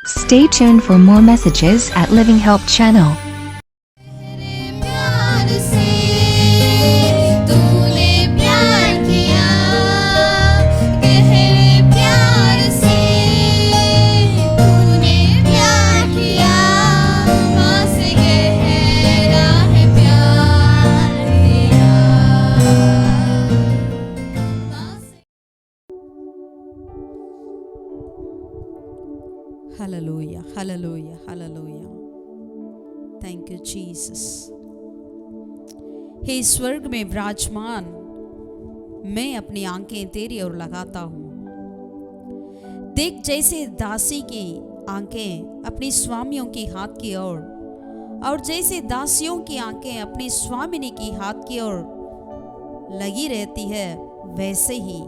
Stay tuned for more messages at Living Help channel. प्यार से तूने प्यार किया, गहरे प्यार से तूने प्यार किया, माँ से गहरा है प्यार तेरा। हालेलुया, हालेलुया, हालेलुया। Thank you Jesus. हे स्वर्ग में विराजमान, मैं अपनी आंखें तेरी ओर लगाता हूँ। देख जैसे दासी की आंखें अपनी स्वामियों की हाथ की ओर, और जैसे दासियों की आंखें अपनी स्वामिनी की हाथ की ओर लगी रहती है, वैसे ही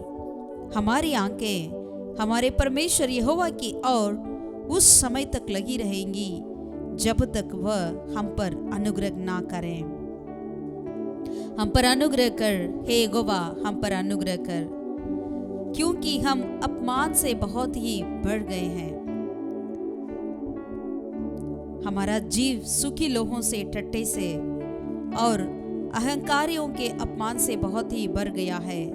हमारी आंखें हमारे परमेश्वर यहोवा की ओर उस समय तक लगी रहेंगी जब तक वह हम पर अनुग्रह ना करें। हम पर अनुग्रह कर हे यहोवा, हम पर अनुग्रह कर, क्योंकि हम अपमान से बहुत ही बढ़ गए हैं। हमारा जीव सुखी लोगों से, टट्टे से और अहंकारियों के अपमान से बहुत ही बढ़ गया है।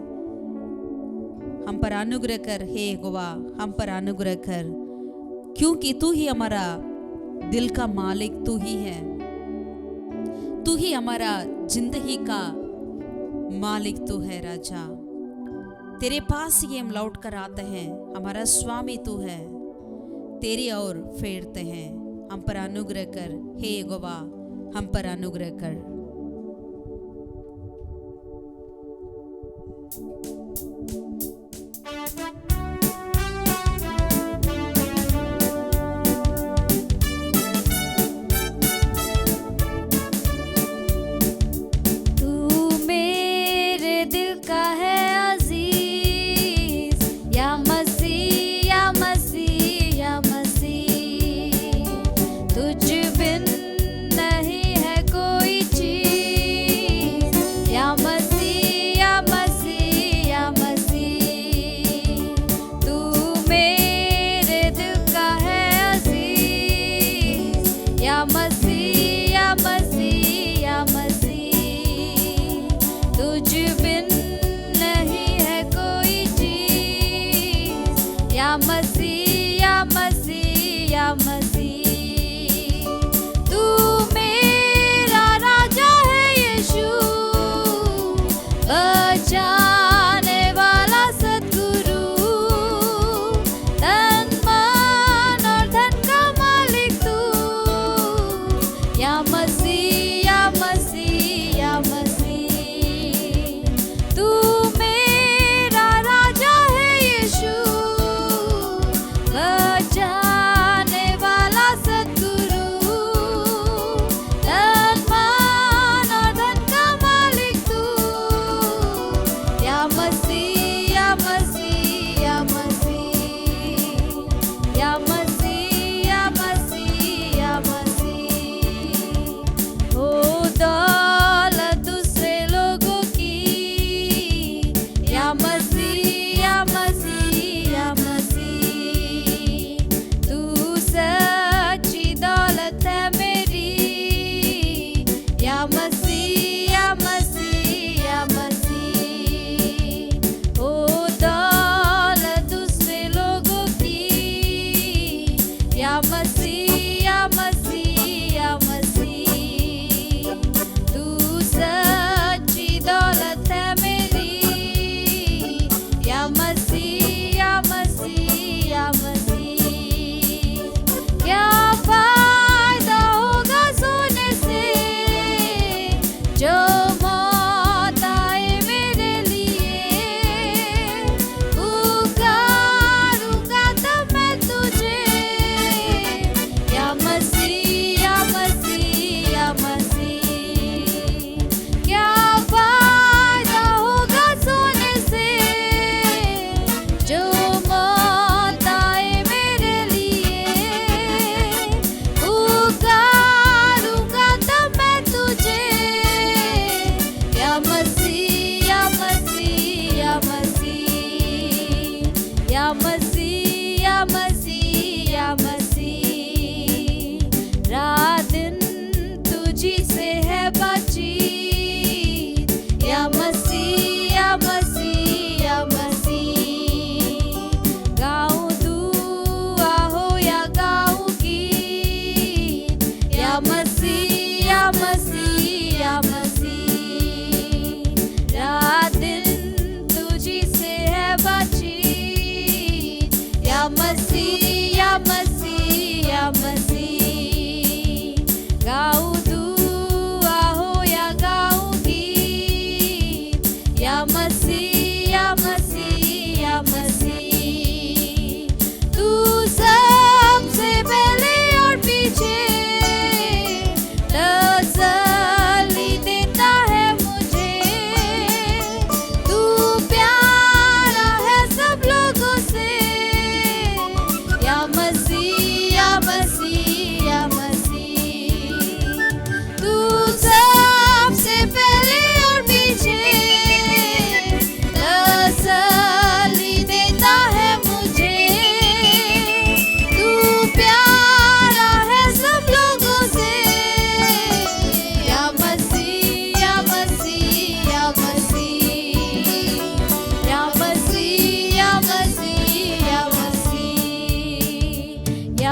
हम पर अनुग्रह कर हे यहोवा, हम पर अनुग्रह कर, क्योंकि तू ही हमारा दिल का मालिक, तू ही है, तू ही हमारा जिंदगी का मालिक, तू है राजा। तेरे पास ही हम लौट कर आते हैं, हमारा स्वामी तू है, तेरी ओर फेरते हैं। हम पर अनुग्रह कर हे यहोवा, हम पर अनुग्रह कर।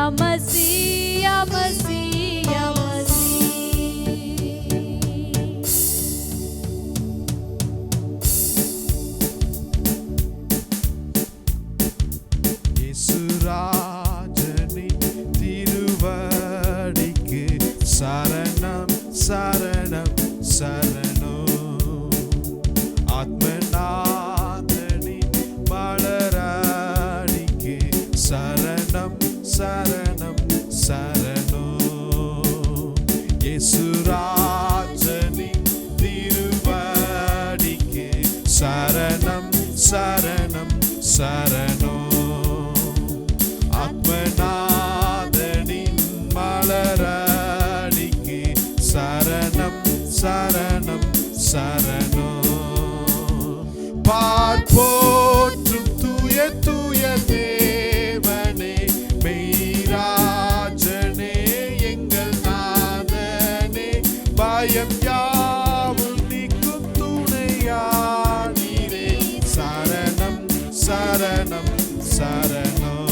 या मसीह या मसीह या मसीह। இயேசுராஜனி திருவடிக்கு சரணம் சரணம் சரணம். ஆத்மநாதனி மலரடிக்கு சரணம் சரணம் சரணம். இயேசுராஜனி திருவடிக்கு சரணம் சரணம் சரணம். ஆத்மநாதனின் மலரடிக்கு சரணம் சரணம் சரணம். பார்ப்போற்றும் தூய தூய தேவனே, மெய்ராஜனே, எங்கள் நாதனே, பயம் யாவும் நீக்கும் துணையானீரே. சரணம் சரணம் சரணம்.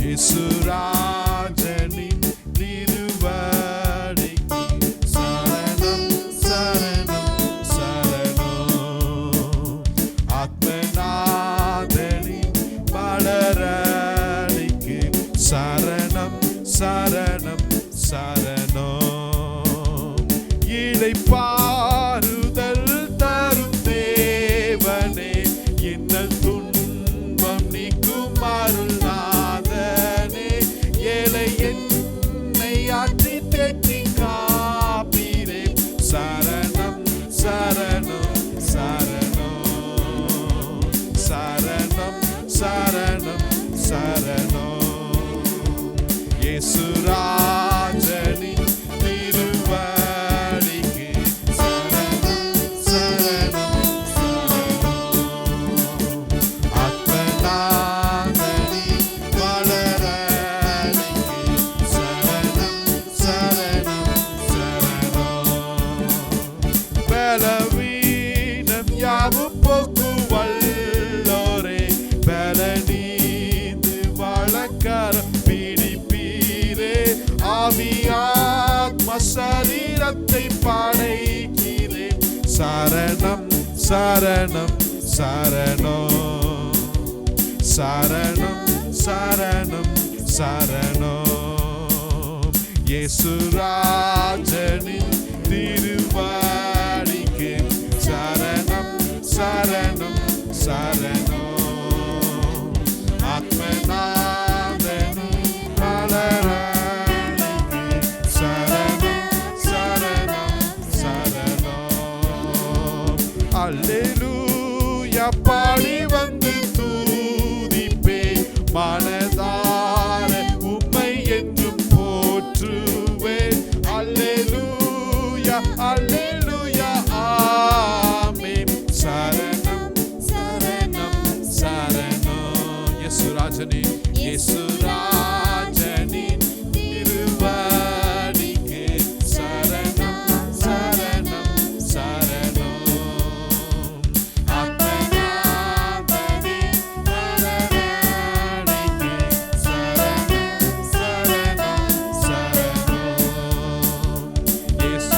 இயேசுராஜனின் திருவடிக்கு சரணம் சரணம் சரணம். ஆத்மநாதனின் மலரடிக்கு சரணம் சரணம் சரணம். இளைப்பாறுதல் தரும் தேவனே, இன்னல் துன்பம் நீக்கும் அருள்நாதனே, ஏழை என்னை ஆற்றி தேற்றி காப்பீரே. சரணம் சரணம் சரணம். சரணம் சரணம் சரணம். இயேசுராஜனின் திருவடிக்கு சரணம் சரணம் சரணம். ஆத்மநாதனின் மலரடிக்கு சரணம் சரணம் சரணம். பலவீனம் யாவும் போக்குவல்லோரே, பலனீந்து வழக்கரம் பிடிப்பீரே. ஆவியாத்ம சரீரத்தை படைக்கிறேன். சரணம் சரணம் சரணம். சரணம் சரணம் சரணம். இயேசுராஜனின் திருவடிக்கு சரணம் சரணம் சரணம். ஆத்மநாதனின் மலரடிக்கு சரணம் சரணம் சரணம். அல்லேலூயா பாடி வந்து தூதிப்பே, மனதார உம்மை என்றும் போற்றுவேன். அல்லேலூயா அல்லேலூயா ஆமென். சரணம் சரணம் சரணம். இயேசுராஜனின் இயேசுராஜனின் திருவடிக்கு சரணம் சரணம் சரணம். ஆத்மநாதனின் மலரடிக்கு சரணம் சரணம் சரணம்.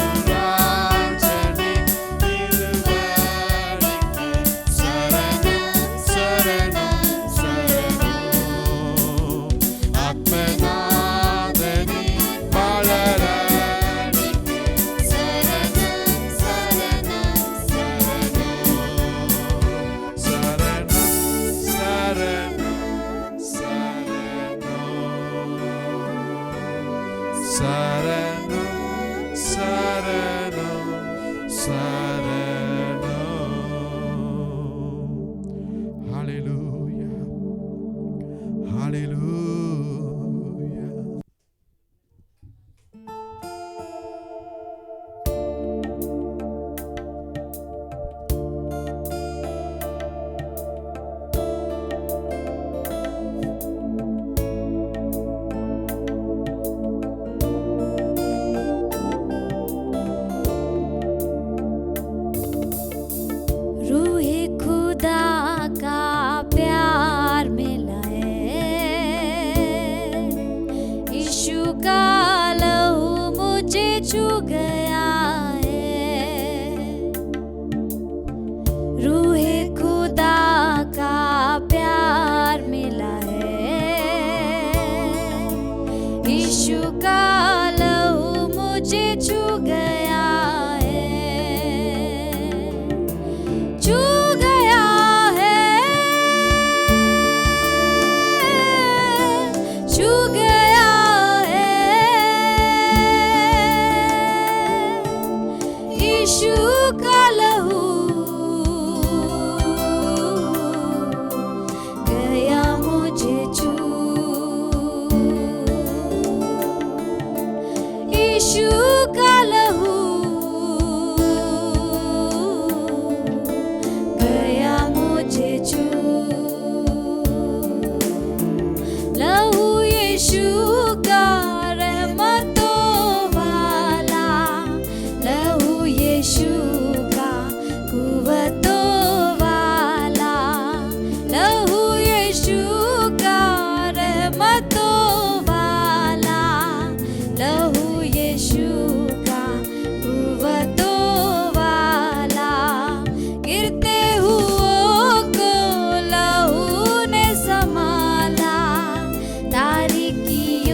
இயேசுராஜனின் திருவடிக்கு சரணம் சரணம் சரணம். ஆத்மநாதனின் மலரடிக்கு சரணம் சரணம் சரணம். சரணம் சரணம் சரணம் சரணம் சரணம். ஹalleluya ஹalleluya. यीशु का लहू मुझे छू गया है, छू गया है, छू गया है। यीशु का लहू गया मुझे छू, यीशु का लहू गया मुझे छू। लहू यीशु का रहमतों वाला, लहू यीशु का कुव्वतों वाला, लहू यीशु का रहमतों वाला, लहू यीशु का कुव्वतों वाला। गिरते हुओं को लहू ने संभाला, तारीकियों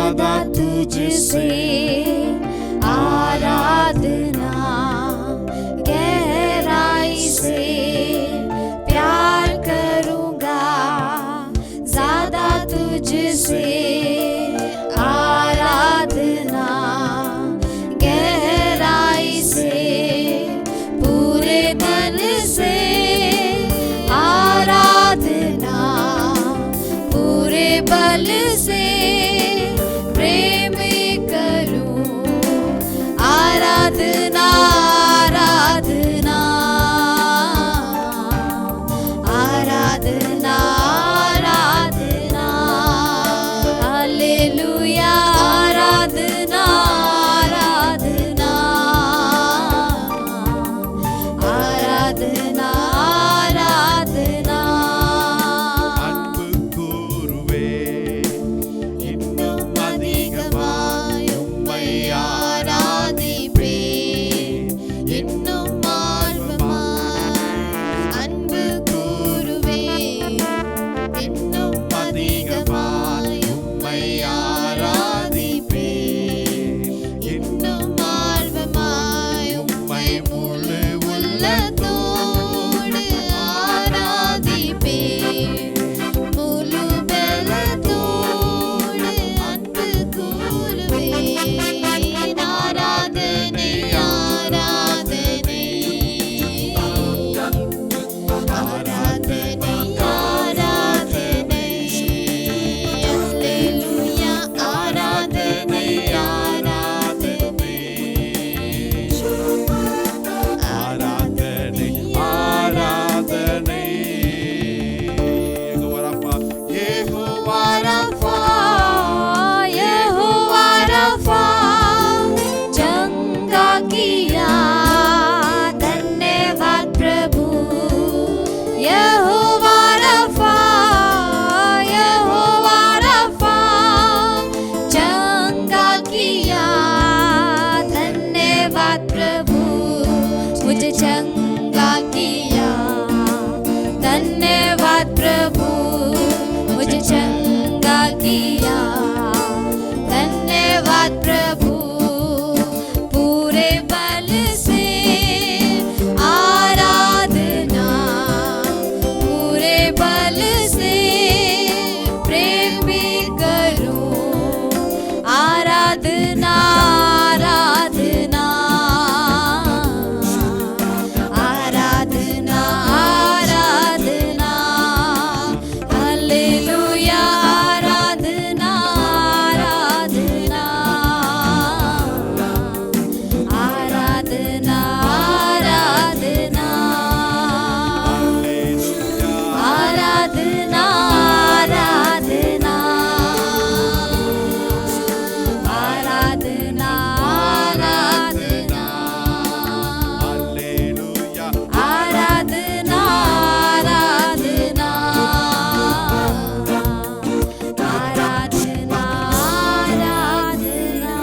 सदा तुझसे आराधना, गहराई से प्यार करूँगा, ज़्यादा तुझसे आराधना, गहराई से पूरे मन से आराधना, पूरे बल से प्रेम करूं, आराधना आराधना आराधना आराधना, हालेलुया आराधना आराधना आराधना आराधना, அன்பு கூறுவே இன்னும் அதிகமாய் உம்மை ஆராதிப்பேன், இன்னும் ஆர்வமாய் அன்பு கூறுவேன், இன்னும் அதிகமாய் உம்மை ஆராதிப்பேன், இன்னும் ஆர்வமாய் உம்மை முழு உள்ளத்தோடு ஆராதிப்பேன், முழு பலத்தோடு அன்பு கூறுவேன், ஆராதனை ஆராதனை ஆராதனை ஆராதனை, அல்லேலூயா ஆராதனை ஆராதனை ஆராதனை ஆராதனை. யெகோவா ராஃபா, यहोवा रफ़ा, चंगा किया धन्यवाद प्रभु, यहोवा रफ़ा, यहोवा रफ़ा, चंगा किया धन्यवाद प्रभु, मुझे चंगा किया धन्यवाद प्रभु, मुझे चंगा किया धन्यवाद प्रभु, पूरे बल से आराधना, पूरे बल से प्रेम भी करूं, आराधना आराधना आराधना आराधना, हालेलुया आराधना आराधना आराधना आराधना आराधना आराधना आराधना आराधना அல்லேலூயா आराधना आराधना आराधना आराधना।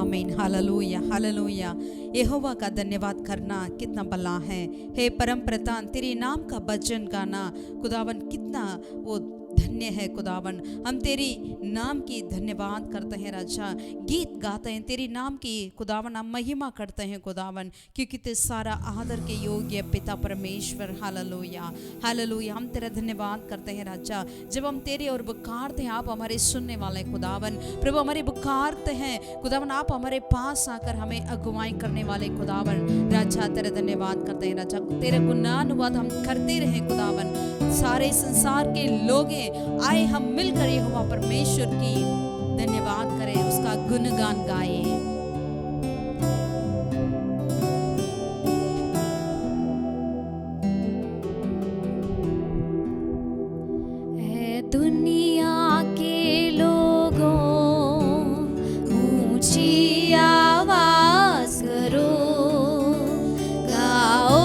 आमीन, हालेलुया हालेलुया। यहोवा का धन्यवाद करना कितना भला है। हे परम प्रधान, तेरे नाम का भजन गाना खुदावन कितना वो धन्य है खुदावन। हम तेरी नाम की धन्यवाद करते हैं राजा, गीत गाते हैं तेरी नाम की खुदावन, हम महिमा करते हैं खुदावन, क्योंकि ते सारा आदर के योग्य पिता परमेश्वर। हालेलुया हालेलुया, हम तेरा धन्यवाद करते हैं राजा। जब हम तेरे और पुकारते हैं, आप हमारे सुनने वाले खुदावन। प्रभु हमारे पुकारते हैं खुदावन, आप हमारे पास आकर हमें अगुवाई करने वाले खुदावन। राजा तेरा धन्यवाद करते हैं राजा, तेरे गुणानुवाद हम करते रहे खुदावन। सारे संसार के लोग आए, हम मिलकर यहोवा परमेश्वर की धन्यवाद करें, उसका गुणगान गाएं। है दुनिया के लोगों, ऊंची आवाज करो, गाओ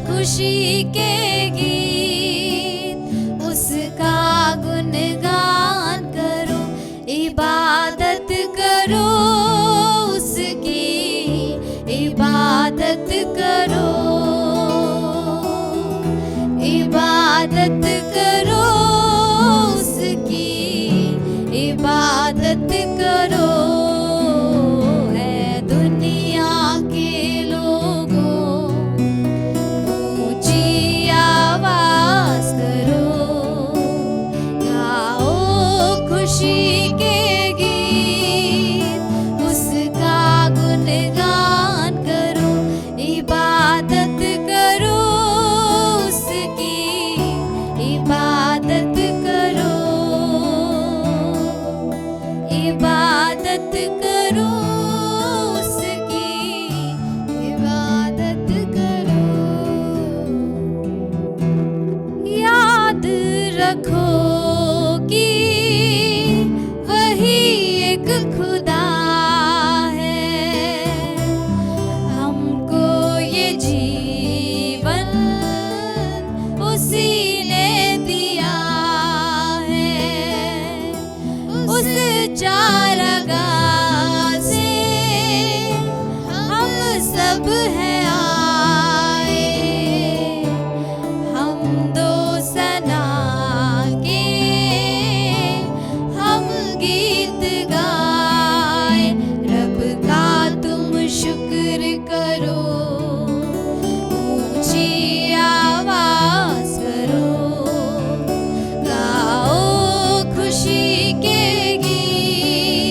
खुशी के गीत, उसका गुणगान करो, इबादत करो उसकी, इबादत करो, इबादत करो उसकी, खुशी के गीत उसका गुणगान करो इबादत करो उसकी इबादत करो इबादत करो उसकी इबादत करो याद रखो कि वही एक खुदा है हमको ये जीवन उसी ने दिया है उस चारागाह से हम सब हैं आए हम दो सना के हम गीत गाए रब का तुम शुक्र करो ऊंची आवाज करो गाओ खुशी के गीत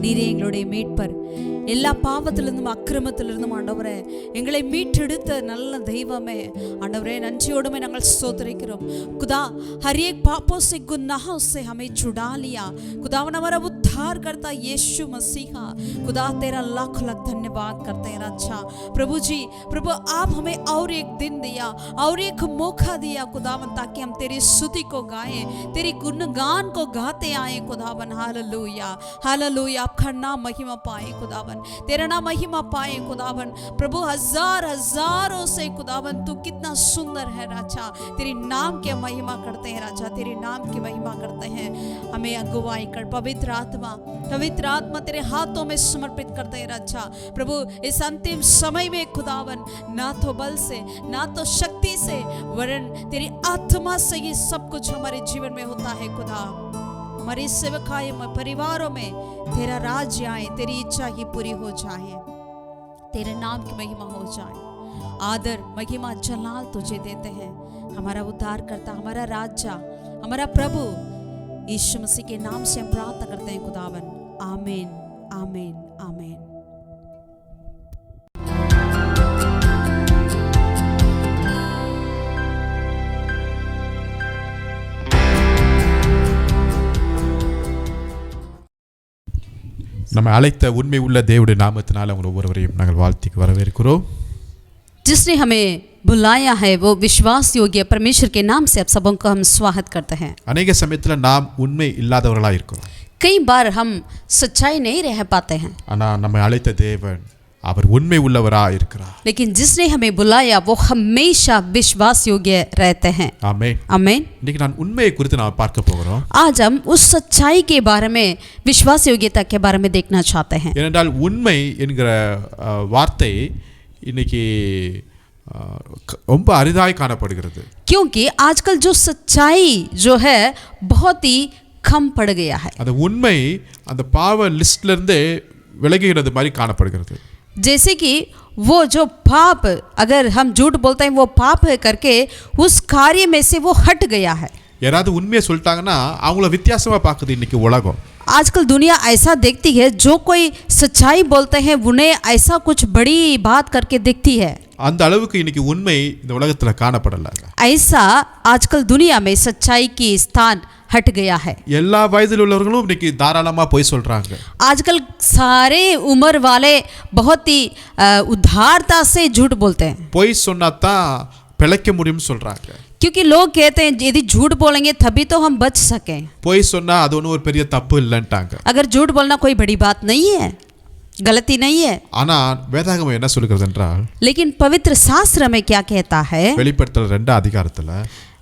நீரே எங்களுடைய மீட்பர். எல்லா பாவத்திலிருந்தும் அக்கிரமத்திலிருந்தும் ஆண்டவரே எங்களை மீட்டெடுத்த நல்ல தெய்வமே आंडवरे नंजियोड़ में नंगल स्तोत्रिக்கிறோம். खुदा हर एक पापों से गुनाहों से हमें छुड़ा लिया. खुदावन हमारा उद्धार करता यीशु मसीहा. खुदा तेरा लाख लाख धन्यवाद करते हैं अच्छा प्रभु जी. प्रभु आप हमें और एक दिन दिया और एक मौका दिया खुदावन, ताकि हम तेरी स्तुति को गाएं, तेरी गुणगान को गाते आए खुदावन. Hallelujah hallelujah. आपका नाम महिमा पाए खुदावन, तेरा नाम महिमा पाए खुदावन. प्रभु हजार हजारों से खुदावन तू कितना सुंदर है राजा. तेरी नाम की महिमा करते हैं राजा, तेरे नाम की महिमा करते हैं. हमें अगुवाई कर पवित्र आत्मा तेरे हाथों में समर्पित करते हैं राजा. प्रभु इस अंतिम समय में खुदावन ना तो बल से ना तो शक्ति से वरन तेरी आत्मा से ये सब कुछ हमारे जीवन में होता है खुदा. हमारे सेवकाई में परिवारों में तेरा राज्य आए, तेरी इच्छा ही पूरी हो जाए, तेरे नाम की महिमा हो जाए. आदर महिमा जलाल तुझे देते हैं हमारा उद्धार करता, हमारा राजा, हमारा प्रभु यीशु मसीह के नाम से हम प्रार्थना करते हैं खुदावन. आमीन आमीन आमीन. நம்ம அழைத்த உண்மை உள்ள தேவனுடைய நாமத்தினால உங்கள் ஒவ்வொருவரையும் நாங்கள் வாழ்த்திக்கு வரவேற்கிறோம். जिसने हमें बुलाया है वो विश्वास योग्य परमेश्वर के नाम से आप सबों को हम स्वागत करते हैं. अनेक சமயத்துல நாம் உண்மை இல்லாதவர்களா இருக்கிறோம். कई बार हम सच्चाई नहीं रह पाते हैं, ஆனா நம்மை அழைத்த தேவன் அவர் உண்மை உள்ளவரா இருக்கிறார். लेकिन जिसने हमें बुलाया वो हमेशा विश्वास योग्य रहते हैं. ஆமென் आमीन. இன்னைக்கு நான் உண்மையை குறித்து நாம் பார்க்க போகிறோம். आज हम उस सच्चाई के बारे में विश्वास योग्यता के बारे में देखना चाहते हैं. ஏனென்றால் உண்மை என்கிற வார்த்தை இன்னைக்கு ரொம்ப அரிதாய் காணப்படுகிறது. क्योंकि आजकल जो सच्चाई जो है बहुत ही कम पड़ गया है. அந்த உண்மை அந்த பாவ லிஸ்ட்ல இருந்து விலகுகிறது மாதிரி காணப்படுகிறது. जैसे कि वो जो पाप, अगर हम झूठ बोलते हैं वो पाप है करके उस कार्य में से वो हट गया है. யாராவது உண்மையை சொல்லிட்டாங்கன்னா அவங்கள வித்தியாசமா பார்க்குது இன்னைக்கு உலகம். आजकल दुनिया ऐसा देखती है, जो कोई सच्चाई बोलते हैं उन्हें ऐसा कुछ बड़ी बात करके देखती है. அந்த அளவுக்கு இன்னைக்கு உண்மை இந்த உலகத்துல காணப்படல. ऐसा आजकल दुनिया में सच्चाई की स्थान हट गया है. எல்லா வயதில் உள்ளவர்களும் இன்னைக்கு தாராளமா போய் சொல்றாங்க. आजकल सारे उम्र वाले बहुत ही उदारता से झूठ बोलते हैं. போய் சொன்னா தான் பிழைக்க முடியும்னு சொல்றாங்க. क्योंकि लोग कहते हैं यदि झूठ बोलेंगे तभी तो हम बच सकें. போய் சொன்னா அது ஒன்றும் ஒரு பெரிய தப்பு இல்லைன்ட்டாங்க. अगर झूठ बोलना कोई बड़ी बात नहीं है, गलती नहीं है. ஆனா வேதாகமம் என்ன சொல்லுகிறது என்றால், लेकिन पवित्र शास्त्र में क्या कहता है? வெளிப்படுத்தல் 2 அதிகாரத்துல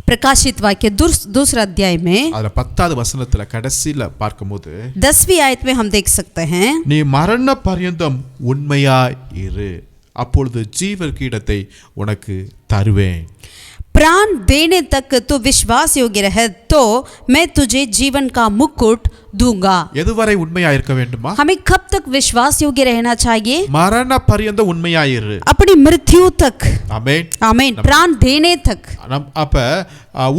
प्रकाशित वाक्य दूसरा अध्याय में அதுல 10வது வசனத்துல கடைசில பார்க்கும்போது 10वीं आयत में हम देख सकते हैं, நீ மரண பர்யந்தம் உண்மையாய் இரு, அப்பொழுது ஜீவ கிரீடத்தை உனக்கு தருவேன். प्राण देने तक तू विश्वास योग्य रहे तो मैं तुझे जीवन का मुकुट दूंगा. எதுவரை உண்மையா இருக்க வேண்டுமா? हमें कब तक विश्वास योग्य रहना चाहिए? மரண பர்யந்தம் உண்மையாய் இரு. अपनी मृत्यु तक. ஆமென் आमीन. प्राण देने तक. அப்ப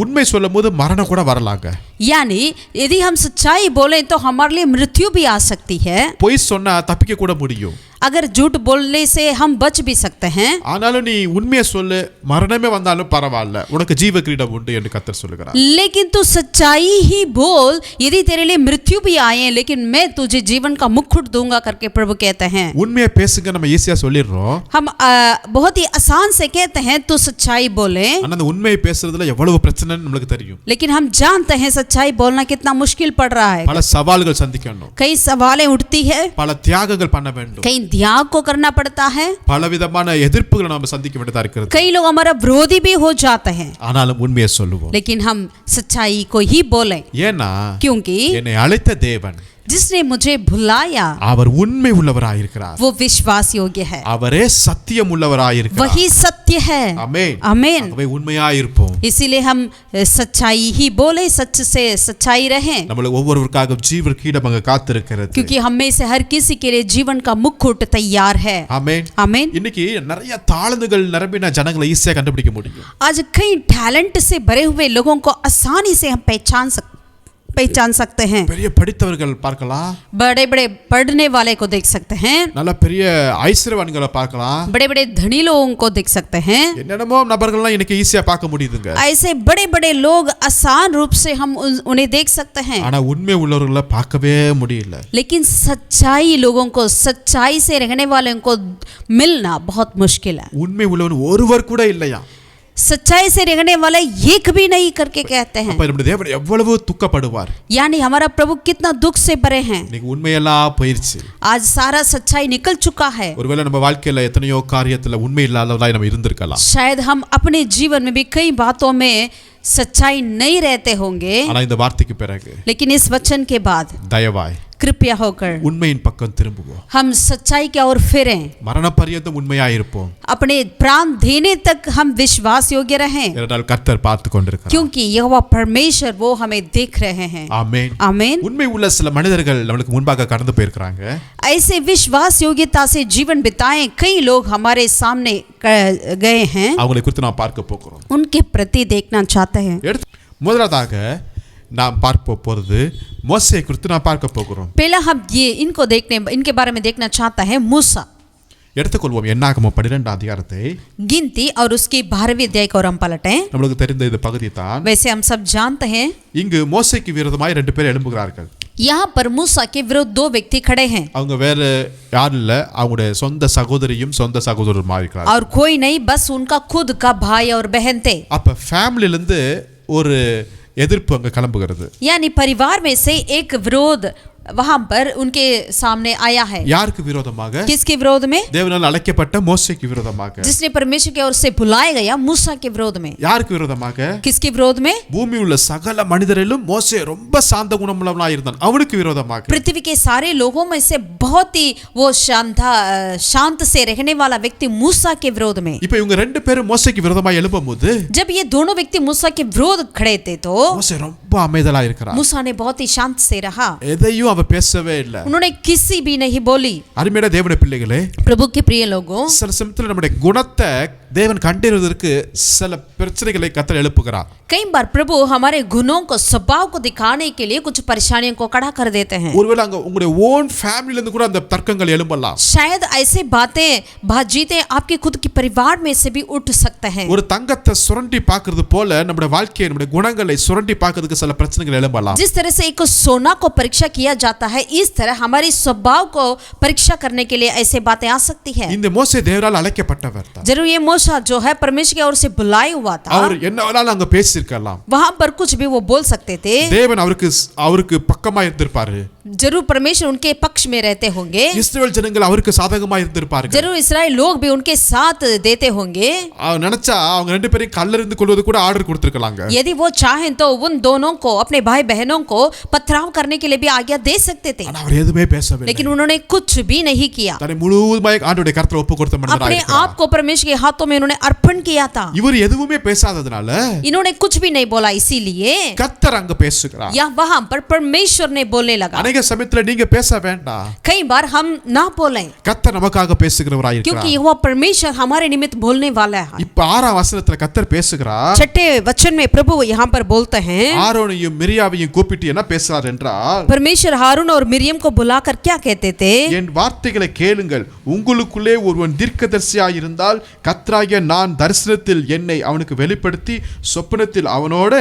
உண்மை சொல்லும்போது மரணம் கூட வரலாங்க. यानी यदि हम सच्चाई बोले तो हमारे लिए मृत्यु भी आ सकती है. பொய் சொன்னா தப்பிக்க கூட முடியும். अगर झूठ बोलने से हम बच भी सकते हैं. ஆனாலும் நீ உண்மையை சொல்லு, மரணமே வந்தாலும் பரவாயில்ல, உனக்கு ஜீவ கிரீடம் உண்டு என்று கர்த்தர் சொல்லுகிறார். लेकिन तू सच्चाई ही बोल, यदि तेरे लिए मृत्यु भी आए लेकिन मैं तुझे जीवन का मुकुट दूंगा करके प्रभु कहते हैं. உண்மையை பேசுங்க நம்ம ஈஸியா சொல்லிடுறோம். हम बहुत ही आसान से कहते हैं तू सच्चाई बोले, ஆனா அந்த உண்மையை பேசுறதுல எவ்வளவு பிரச்சனைன்னு நமக்கு தெரியும். लेकिन हम जानते हैं सच्चाई बोलना कितना मुश्किल पड़ रहा है. பல சவால்கள் சந்திக்கணும், कई सवालें उठती है, பல தியாகங்கள் பண்ண வேண்டும், कई त्याग को करना पड़ता है, பலவிதமான எதிர்ப்புகளை நாம சந்திக்க வேண்டியதா இருக்கிறது. कई लोग हमारा विरोधी भी हो जाते हैं. ஆனாலும் உண்மையை சொல்லுவோம். लेकिन हम सच्चाई को ही बोले, ஏன்னா क्योंकि என்னை அழைத்த தேவன் जिसने मुझे बुलाया அவர் உண்மை உள்ளவராய் இருக்கிறார். वो विश्वास योग्य है, அவரே சத்தியம் உள்ளவராய் இருக்கிறார். वही सत्य है. ஆமென் आमीन. ஆகவே உண்மையாய் இருப்போம். इसीलिए हम सच्चाई ही बोले, सच से सच्चाई रहें, நம்மள ஒவ்வொருவருக்காக ஜீவ கிரீடம் அங்க காத்திருக்கிறது. क्योंकि हम में से हर किसी के लिए जीवन का मुकुट तैयार है. ஆமென் आमीन. இன்னைக்கு நிறைய தாளந்துகள் நிரம்பின ஜனங்களை ஈஸியா கண்டுபிடிக்க முடியும். आज कई टैलेंट से भरे हुए लोगों को आसानी से हम पहचान पहचान सकते हैं। பெரிய படித்தவர்கள் பார்க்கலாம், बड़े बड़े पढ़ने वाले को देख सकते हैं, நல்ல பெரிய ஐஸ்வர்யவான்களை பார்க்கலாம், बड़े बड़े धनी लोगों को देख सकते हैं। என்னென்னமோ நபர்கள்லாம் இன்னைக்கு ஈஸியா பார்க்க முடியுதுங்க. ऐसे बड़े बड़े लोग आसान रूप से हम उन्हें देख सकते हैं, ஆனா உண்மை உள்ளவர்களை பார்க்கவே முடியல. लेकिन सच्चाई लोगों को, सच्चाई से रहने वालों को मिलना बहुत मुश्किल है। உண்மை உள்ளவன் ஒருவர் கூட இல்லையா. सच्चाई से रहने वाले एक भी नहीं करके कहते हैं। அப்ப நம்முடைய தேவன் எவ்வளவு துக்கப்படுவார். यानी हमारा प्रभु कितना दुख से भरे हैं। இன்னைக்கு உண்மையெல்லாம் போயிருச்சு. आज सारा सच्चाई निकल चुका है। ஒருவேளை நம்ம வாழ்க்கையில எத்தனையோ காரியத்துல உண்மை இல்லாதவர்களாய் நம்ம இருந்திருக்கலாம். शायद हम अपने जीवन में भी कई बातों में सच्चाई नहीं रहते होंगे, ஆனா இந்த வார்த்தைக்கு பிறகு लेकिन इस वचन के बाद தயவாய் कृपया होकर உண்மையின் பக்கம் திரும்புவோம். हम सच्चाई की ओर फिरें, மரண பரியந்தம் உண்மையாய் இருப்போம். अपने प्राण देने तक हम विश्वास योग्य रहें, ஏனென்றால் கர்த்தர் பார்த்து கொண்டிருக்கிறார். क्योंकि यहोवा परमेश्वर वो हमें देख रहे हैं। ஆமென். आमीन। உண்மை உள்ள சில மனிதர்கள் நம்மளுக்கு முன்பாக கடந்து போயிருக்கிறாங்க. ऐसे विश्वास योग्यता से जीवन बिताए कई लोग हमारे सामने गए हैं, அவங்களை குறித்து நாம் பார்க்க போகிறோம். उनके प्रति देखना चाहते हैं। முதலாவதாக நாம் பார்க்க போறது மோசே குறித்து நாம் பார்க்க போகிறோம். पहला हम ये इनके बारे में देखना चाहता है मूसा। எடுத்துக்கொள்வோம் என்னாகமம் 12 அதிகாரத்தை. गिनती और उसकी 12वीं अध्याय को हम पलटें। நம்மளுக்கு தெரிந்த இந்த பகுதி தான். वैसे हम सब जानते हैं, இங்கு மோசேக்கு விரோதமாய் 2 பேர் எழும்புகிறார்கள். यहाँ पर मूसा के विरुद्ध 2 व्यक्ति खड़े हैं, அவங்க வேற யாரும் இல்ல, அவங்களுடைய சொந்த சகோதரியும் சொந்த சகோதரருமா இருக்கிறார்கள். और कोई नहीं, बस उनका खुद का भाई और बहन थे। அப்ப ஃபேமிலில இருந்து ஒரு எதிர்ப்பு அங்க கிளம்புகிறது. यानी परिवार में से एक विरोध वहां पर उनके सामने आया है। யாருக்கு விரோதமாக? किसके विरोध में? தேவனால் அழைக்கப்பட்ட மோசேக்கு விரோதமாக. जिसने परमेश्वर की ओर से बुलाया गया मूसा के विरोध में। யாருக்கு விரோதமாக? किसके विरोध में? பூமியில் உள்ள சகல மனிதரிலும் மோசே ரொம்ப சாந்த குணமுள்ளவனாய் இருந்தான், அவனுக்கு விரோதமாக. पृथ्वी के सारे लोगों में से बहुत ही वो शांत से रहने वाला व्यक्ति मूसा के विरोध में। இப்போ இவங்க 2 பேரும் மோசேக்கு விரோதமாய் எழும்பும்போது जब ये दोनों व्यक्ति मूसा के विरोध खड़े थे तो மோசே ரொம்ப அமைதலா இருக்கிறார். मूसा ने बहुत ही शांत से रहा, எதையும் அவ பேசவே இல்ல. उन्होंने किसी भी नहीं बोली। அருமையான தேவனுடைய பிள்ளைகளே, प्रभु के प्रिय लोगों, சில சமயத்துல நம்முடைய குணத்தை தேவன் கண்டறிவதற்கு சில பிரச்சனைகளை கர்த்தர் எழுப்புகிறார். कई बार प्रभु हमारे गुणों को, स्वभाव को दिखाने के लिए कुछ परेशानियों को खड़ा कर देते हैं। ஒருவேளை அங்க உங்களுடைய ஓன் ஃபேமிலில இருந்து கூட அந்த தர்க்கங்கள் எழும்பலாம். शायद ऐसे बातचीतें आपके खुद के परिवार में से भी उठ सकते हैं। ஒரு தங்கத்தை சுரண்டி பார்க்கிறது போல நம்முடைய வாழ்க்கையை, நம்முடைய குணங்களை சுரண்டி பார்க்கிறதுக்கு சில பிரச்சனைகள் எழும்பலாம். जिस तरह से एक सोना को परीक्षा किया जाता है, इस तरह हमारी स्वभाव को परीक्षा करने के लिए ऐसे बातें आ सकती है। இந்த மோசே தேவரால் அழைக்கப்பட்டவர் தான். जरूर ये मूसा जो है परमेश्वर की ओर से बुलाया हुआ था, அவர் என்ன வேணாலும் அங்க பேசியிருக்கலாம். वहां पर कुछ भी वो बोल सकते थे। தேவன் அவருக்கு பக்கமா இருந்திருப்பாரு. जरूर परमेश्वर उनके पक्ष में रहते होंगे। இஸ்ரவேல் ஜனங்கள் அவருக்கு சாதகமா இருந்திருப்பார்கள். जरूर इस्राएल लोग भी उनके साथ देते होंगे। நினைச்சா அவங்க 2 பேரையும் கல்லெறிந்து கொள்வது கூட ஆர்டர் கொடுத்திருக்கலாங்க. यदि वो चाहें तो उन दोनों को, अपने भाई बहनों को पथराव करने के लिए भी आज्ञा दे सकते थे, ஆனா அவர் எதுவுமே பேசவே இல்லை. लेकिन उन्होंने कुछ भी नहीं किया। தன்னை முழுவதுமாய் ஆண்டவருடைய கரத்துல ஒப்பு கொடுத்த மனிதராய் अपने இருக்கிறார். आप को परमेश्वर के हाथों में उन्होंने अर्पण किया था। இவர் எதுவுமே பேசாததனால इन्होंने कुछ भी नहीं बोला, इसीलिए கர்த்தர் அங்க பேசுகிறார். या वहां पर परमेश्वर ने बोलने लगा। अनेक சமயத்துல நீங்க பேச வேண்டாம், कई बार हम ना बोलें, கர்த்தர் நமக்காக பேசுகிறவராய் क्योंकि இருக்கிறார். वह परमेश्वर हमारे निमित्त बोलने वाला है। இப்ப 6ஆம் வசனத்துல கர்த்தர் பேசுகிறார். 6ठे वचन में प्रभु यहाँ पर बोलते हैं, ஆரோனையும் மிரியாவையும் கூப்பிட்டு என்ன பேசுறார் என்றால், परमेश्वर हारून और मिरियम को बुलाकर क्या कहते थे? என் வார்த்தைகளை கேளுங்கள், உங்களுக்குள்ளே ஒருவன் தீர்க்கதரிசியாய் இருந்தால் கர்த்தராகிய நான் தரிசனத்தில் என்னை அவனுக்கு வெளிப்படுத்தி சொப்பனத்தில் அவனோட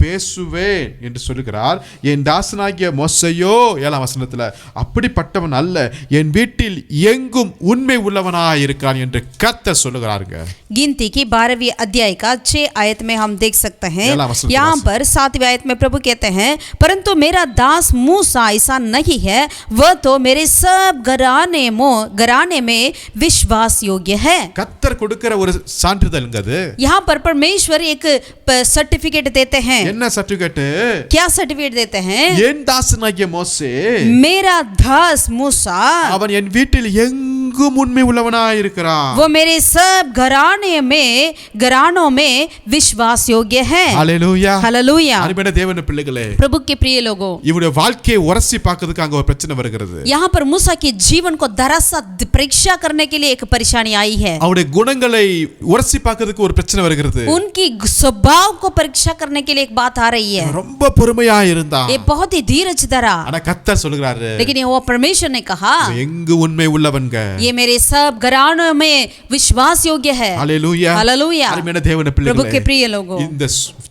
பேசுவேன் என்று சொல்லுகிறார். என் தாசனாகிய மோசையோ 7ஆம் வசனத்துல அப்படிப்பட்டவன் அல்ல, என் வீட்டில் எங்கும் உண்மை உள்ளவனாய் இருக்கிறான் என்று கர்த்தர் சொல்லுகிறாருங்க. गिनती की 12वीं अध्याय का 6 आयत में हम देख सकते हैं। यहाँ पर 7वीं आयत में प्रभु कहते हैं, परंतु मेरा दास मूसा ऐसा नहीं है, वह तो मेरे सब घराने में विश्वास योग्य है। கர்த்தர் கொடுக்கிற ஒரு சான்றிதழ்ங்க அது. यहाँ पर परमेश्वर एक सर्टिफिकेट देते हैं। என்ன சர்டிபிகேட்? क्या सर्टिफिकेट देते हैं? என் தாசனாகிய மோசே, मेरा दास मूसा, அவன் என் வீட்டில் எங்கும் எங்கும் உண்மை உள்ளவனாய் இருக்கிறான். वो मेरे सब घरानों में विश्वास योग्य है. ஹalleluya. हालेलुया. அருமையான தேவனுடைய பிள்ளைகளே, प्रभु के प्रिय लोगों, இவருடைய வாழ்க்கையை உரசி பார்க்கிறதுக்கு அங்க ஒரு பிரச்சனை வருகிறது. यहाँ पर मूसा के जीवन को दरअसल परीक्षा करने के लिए एक परेशानी आई है. அவருடைய குணங்களை உரசி பார்க்கிறதுக்கு ஒரு பிரச்சனை வருகிறது. उनकी स्वभाव को परीक्षा करने के लिए एक बात आ रही है. ரொம்ப பொறுமையா இருந்தான். ये बहुत ही धीरज धरा. ஆனா கர்த்தர் சொல்றாரு, लेकिन वो परमेश्वर ने कहा, எங்கு உண்மை உள்ளவன்க, ये मेरे सब घरानों में विश्वास योग्य है. ஹalleluya. हालेलुया. அருமையான தேவனுடைய प्रभु के பிள்ளைகளே, प्रिय लोगों, இந்த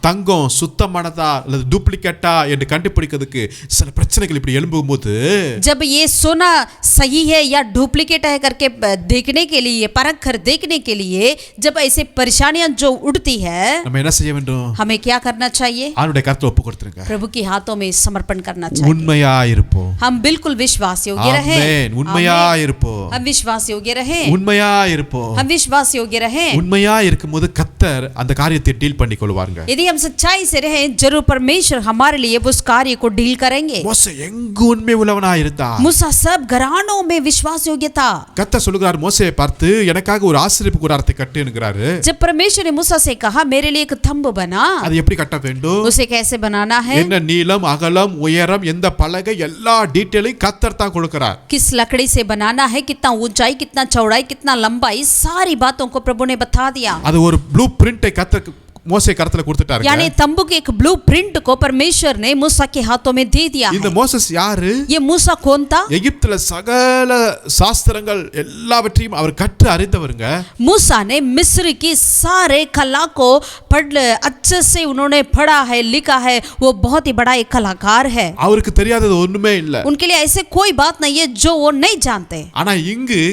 தங்கம் சுத்தமானதா அல்லது டூப்ளிகேட்டா என்று கண்டுபிடிக்கிறதுக்கு சில பிரச்சனைகள் இப்படி எழும்பும்போது, जब ये सोना सही है या डुप्लीकेट है करके देखने के लिए, परख कर देखने के लिए जब ऐसे परेशानियां जो उठती है, நம்ம என்ன செய்ய வேண்டும்? हमें क्या करना चाहिए? அவருடைய கருத்தை ஒப்பு கொடுத்துருங்க. प्रभु के हाथों में समर्पण करना चाहिए. உண்மையா இருப்போம். हम बिल्कुल विश्वास योग्य रहे. ஆமென். உண்மையா இருப்போம். हम विश्वास योग्य रहे. உண்மையா இருப்போம். हम विश्वास योग्य रहे. உண்மையா இருக்கும்போது கர்த்தர் அந்த காரியத்தை டீல் பண்ணி கொள்வாருங்க. यदि हम सच्चाई से रहें, जरूर परमेश्वर हमारे लिए उस कार्य को डील करेंगे. மோசே எங்கு உண்மை உள்ளவனா இருந்தான். मूसा सब घरानों में विश्वास योग्य था. கர்த்தர் சொல்லுகிறார், மோசேயை பார்த்து எனக்காக ஒரு ஆசரிப்பு கூடாரத்தை கட்டு என்கிறாரு. जब परमेश्वर ने मूसा से कहा मेरे लिए एक तंबू बना, அது எப்படி கட்ட வேண்டும், उसे कैसे बनाना है, என்ன நீளம் அகலம் உயரம் எந்த பலகை எல்லா டீடைலையும் கர்த்தர் தான் கொடுக்கிறார். किस लकड़ी से बनाना है, कितना ऊंचाई, कितना चौड़ाई, कितना लंबाई, सारी बातों को प्रभु ने बता दिया. அது ஒரு ப்ளூ பிரிண்டை கர்த்தர் மோசே கருத்துல கொடுத்துட்டாரு. यानी तंबू के एक ब्लू प्रिंट को परमेश्वर ने मूसा के हाथों में दे दिया இந்த है. மோசஸ் யாரு? ये मूसा कौन था? எகிப்துல சகல சாஸ்திரங்கள் எல்லாவற்றையும் அவர் கற்று அறிந்தவருங்க. मूसा ने मिस्र की सारे कला को अच्छे से उन्होंने पढ़ा है, लिखा है. वो बहुत ही बड़ा एक कलाकार है. அவருக்கு தெரியாதது ஒண்ணுமே இல்ல. उनके लिए ऐसे कोई बात नहीं है जो वो नहीं जानते. ஆனா இங்கு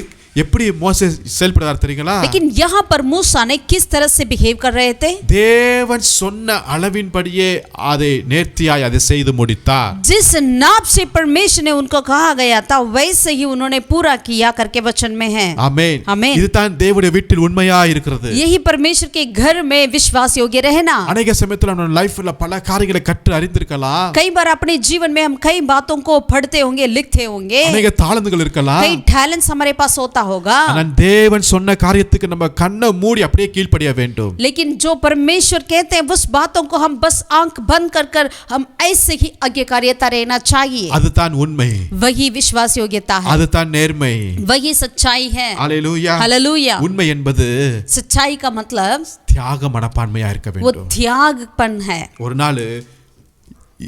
எப்படி மோசே செயல்படுறார் தெரியுங்களா? लेकिन यहाँ पर मूसा ने किस तरह से बिहेव कर रहे थे? தேவன் சொன்ன அளவின்படியே அதை நேர்த்தியாய் அதை செய்து முடித்தார். जिस नाप से परमेश्वर ने उनको कहा गया था वैसे ही उन्होंने पूरा किया करके वचन में है. ஆமென். ஆமென். இதுதான் தேவனுடைய வீட்டில் உண்மையா இருக்கிறது. यही परमेश्वर के घर में विश्वास योग्य रहना. அநேக சமயத்துல நம்ம லைஃப்ல பல காரியங்களை கற்று அறிந்திருக்கலாம். कई बार अपने जीवन में हम कई बातों को पढ़ते होंगे, लिखते होंगे, அநேக தாளந்துகள் இருக்கலாம். कई टैलेंट्स हमारे पास होता होगा. ஆனால் தேவன் சொன்ன காரியத்துக்கு நம்ம கண்ணை மூடி அப்படியே கீழ்ப்படிய வேண்டும். लेकिन जो परमेश्वर कहते हैं उस बातों को हम बस आंख बंद कर हम ऐसे ही आज्ञाकारिता रहना चाहिए. அதுதான் உண்மை. वही विश्वास योग्यता है. அதுதான் நேர்மை. वही सच्चाई है. ஹalleluya. हालेलुया. உண்மை என்பது सच्चाई का मतलब தியாக மனப்பான்மையா இருக்க वो வேண்டும். त्यागपन है. ஒரு நாள்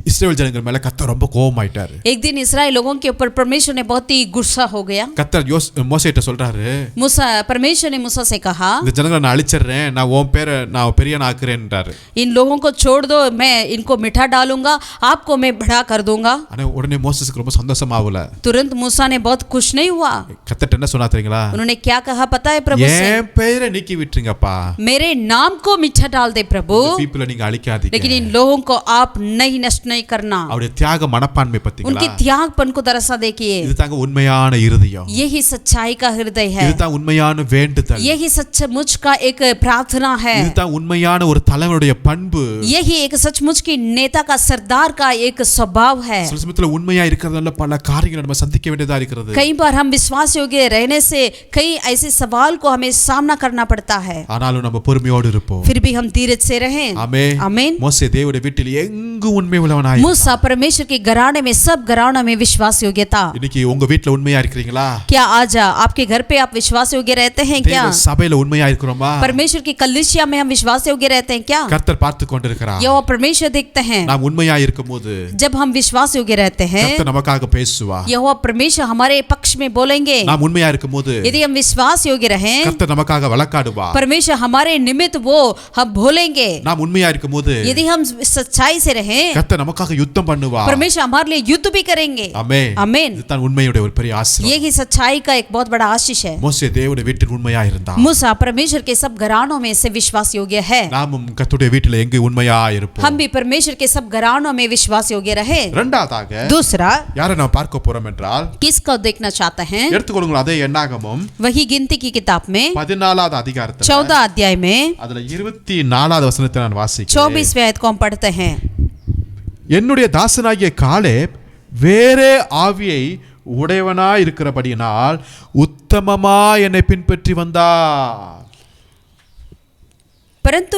இஸ்ரவேல் ஜனங்கள் மேல கர்த்தர் ரொம்ப கோபமாயிட்டாரு. एक दिन इस्राएल लोगों के ऊपर परमेश्वर ने बहुत ही गुस्सा हो गया. கர்த்தர் மோசேட்ட சொல்றாரு, मूसा परमेश्वर ने मूसा से कहा, இந்த ஜனங்களை நான் அழிச்சிடுறேன், நான் உன் பேரை நான் பெரியவனா ஆக்குறேன்றாரு. इन लोगों को छोड़ दो, मैं इनको मिठा डालूंगा, आपको मैं बड़ा कर दूंगा. ஆனா உடனே மோசேஸ்க்கு ரொம்ப சந்தோஷமா ஆகல. तुरंत मूसा ने बहुत खुश नहीं हुआ. கர்த்தர் என்ன சொன்னா தெரியுங்களா? उन्होंने क्या कहा पता है प्रभु से? என் பெயரை நீக்கி விட்டுருங்கப்பா. मेरे नाम को मिठा डाल दे प्रभु, பீப்பிளை நீங்க அழிக்காதீங்க. लेकिन इन लोगों को आप नहीं नष्ट नहीं करना. அவருடைய தியாக மனப்பான்மை பத்திங்களா? उनके त्यागपन को दरअसल देखिए. இதுதாங்க உண்மையான இருதயம். यही सच्चाई का हृदय है. இதுதான் உண்மையான வேண்டுதல். यही सचमुच का एक प्रार्थना है. இதுதான் உண்மையான ஒரு தலைவனுடைய பண்பு. यही एक सचमुच की नेता का, सरदार का एक स्वभाव है. சில சமயத்துல உண்மையா இருக்கிறதால பல காரியங்களை நம்ம சந்திக்க வேண்டியதா இருக்கிறது. कई बार हम विश्वास योग्य रहने से कई ऐसे सवाल को हमें सामना करना पड़ता है. ஆனாலும் நம்ம பொறுமையோடு இருப்போம். फिर भी हम धीरज से रहें. ஆமென். आमीन. மோசே தேவனுடைய வீட்டில் எங்கு உண்மை உள்ளவனாய். मूसा परमेश्वर के घराने में, सब घरानों में विश्वास योग्य था. இன்னைக்கு உங்க வீட்ல உண்மையா இருக்கிறீங்களா? क्या आज आपके घर पे आप विश्वास योग्य रहते हैं क्या? தேவ சபையில உண்மையா இருக்கிறோமா? परमेश्वर की कलीसिया में हम विश्वास योग्य रहते हैं क्या? கர்த்தர் பார்த்து கொண்டிருக்கிறார். यह परमेश्वर देखते हैं. நாம் உண்மையா இருக்கும்போது जब हम विश्वास योग्य रहते हैं, கர்த்தர் நமக்காக பேசுவார். यह परमेश्वर हमारे पक्ष में बोलेंगे. நாம் உண்மையா இருக்கும்போது यदि हम विश्वास योग्य रहें, கர்த்தர் நமக்காக வழக்காடுவார். परमेश्वर हमारे निमित्त वो हम बोलेंगे. நாம் உண்மையா இருக்கும்போது यदि हम सच्चाई से रहें, கர்த்தர் நமக்காக யுத்தம் பண்ணுவார். परमेश्वर हमारे लिए युद्ध भी करेंगे. ஆமென். आमीन. இதுதான் உண்மையுடைய ஒரு பெரிய ஆசீர்வாதம். यही सच्चाई का एक बहुत बड़ा आशीष है. மோசே தேவனுடைய வீட்டில் உண்மையா இருந்தார். मूसा परमेश्वर के सब घरानों में से विश्वास योग्य है. நாமும் கர்த்தருடைய வீட்டில் எங்கு உண்மையா இருப்போம். हम भी परमेश्वर के सब घरानों में विश्वास योग्य रहे. இரண்டாவதாக दूसरा, யாரை நாம் பார்க்க போறோம் என்றால், किसको देखना चाहते हैं? எடுத்துக்கொள்ளுங்கள் அதே என்னாகமம் वही गिनती की किताब में 14வது அதிகாரத்துல 14 अध्याय में அதுல 24வது வசனத்தை நான் வாசிக்கிறேன். 24वें आयत को हम पढ़ते हैं. என்னுடைய தாசனாகிய காலேப் வேறே ஆவியை உடையவனாய் இருக்கிறபடியினால் உத்தமமாய் என்னை பின்பற்றி வந்தார். परंतु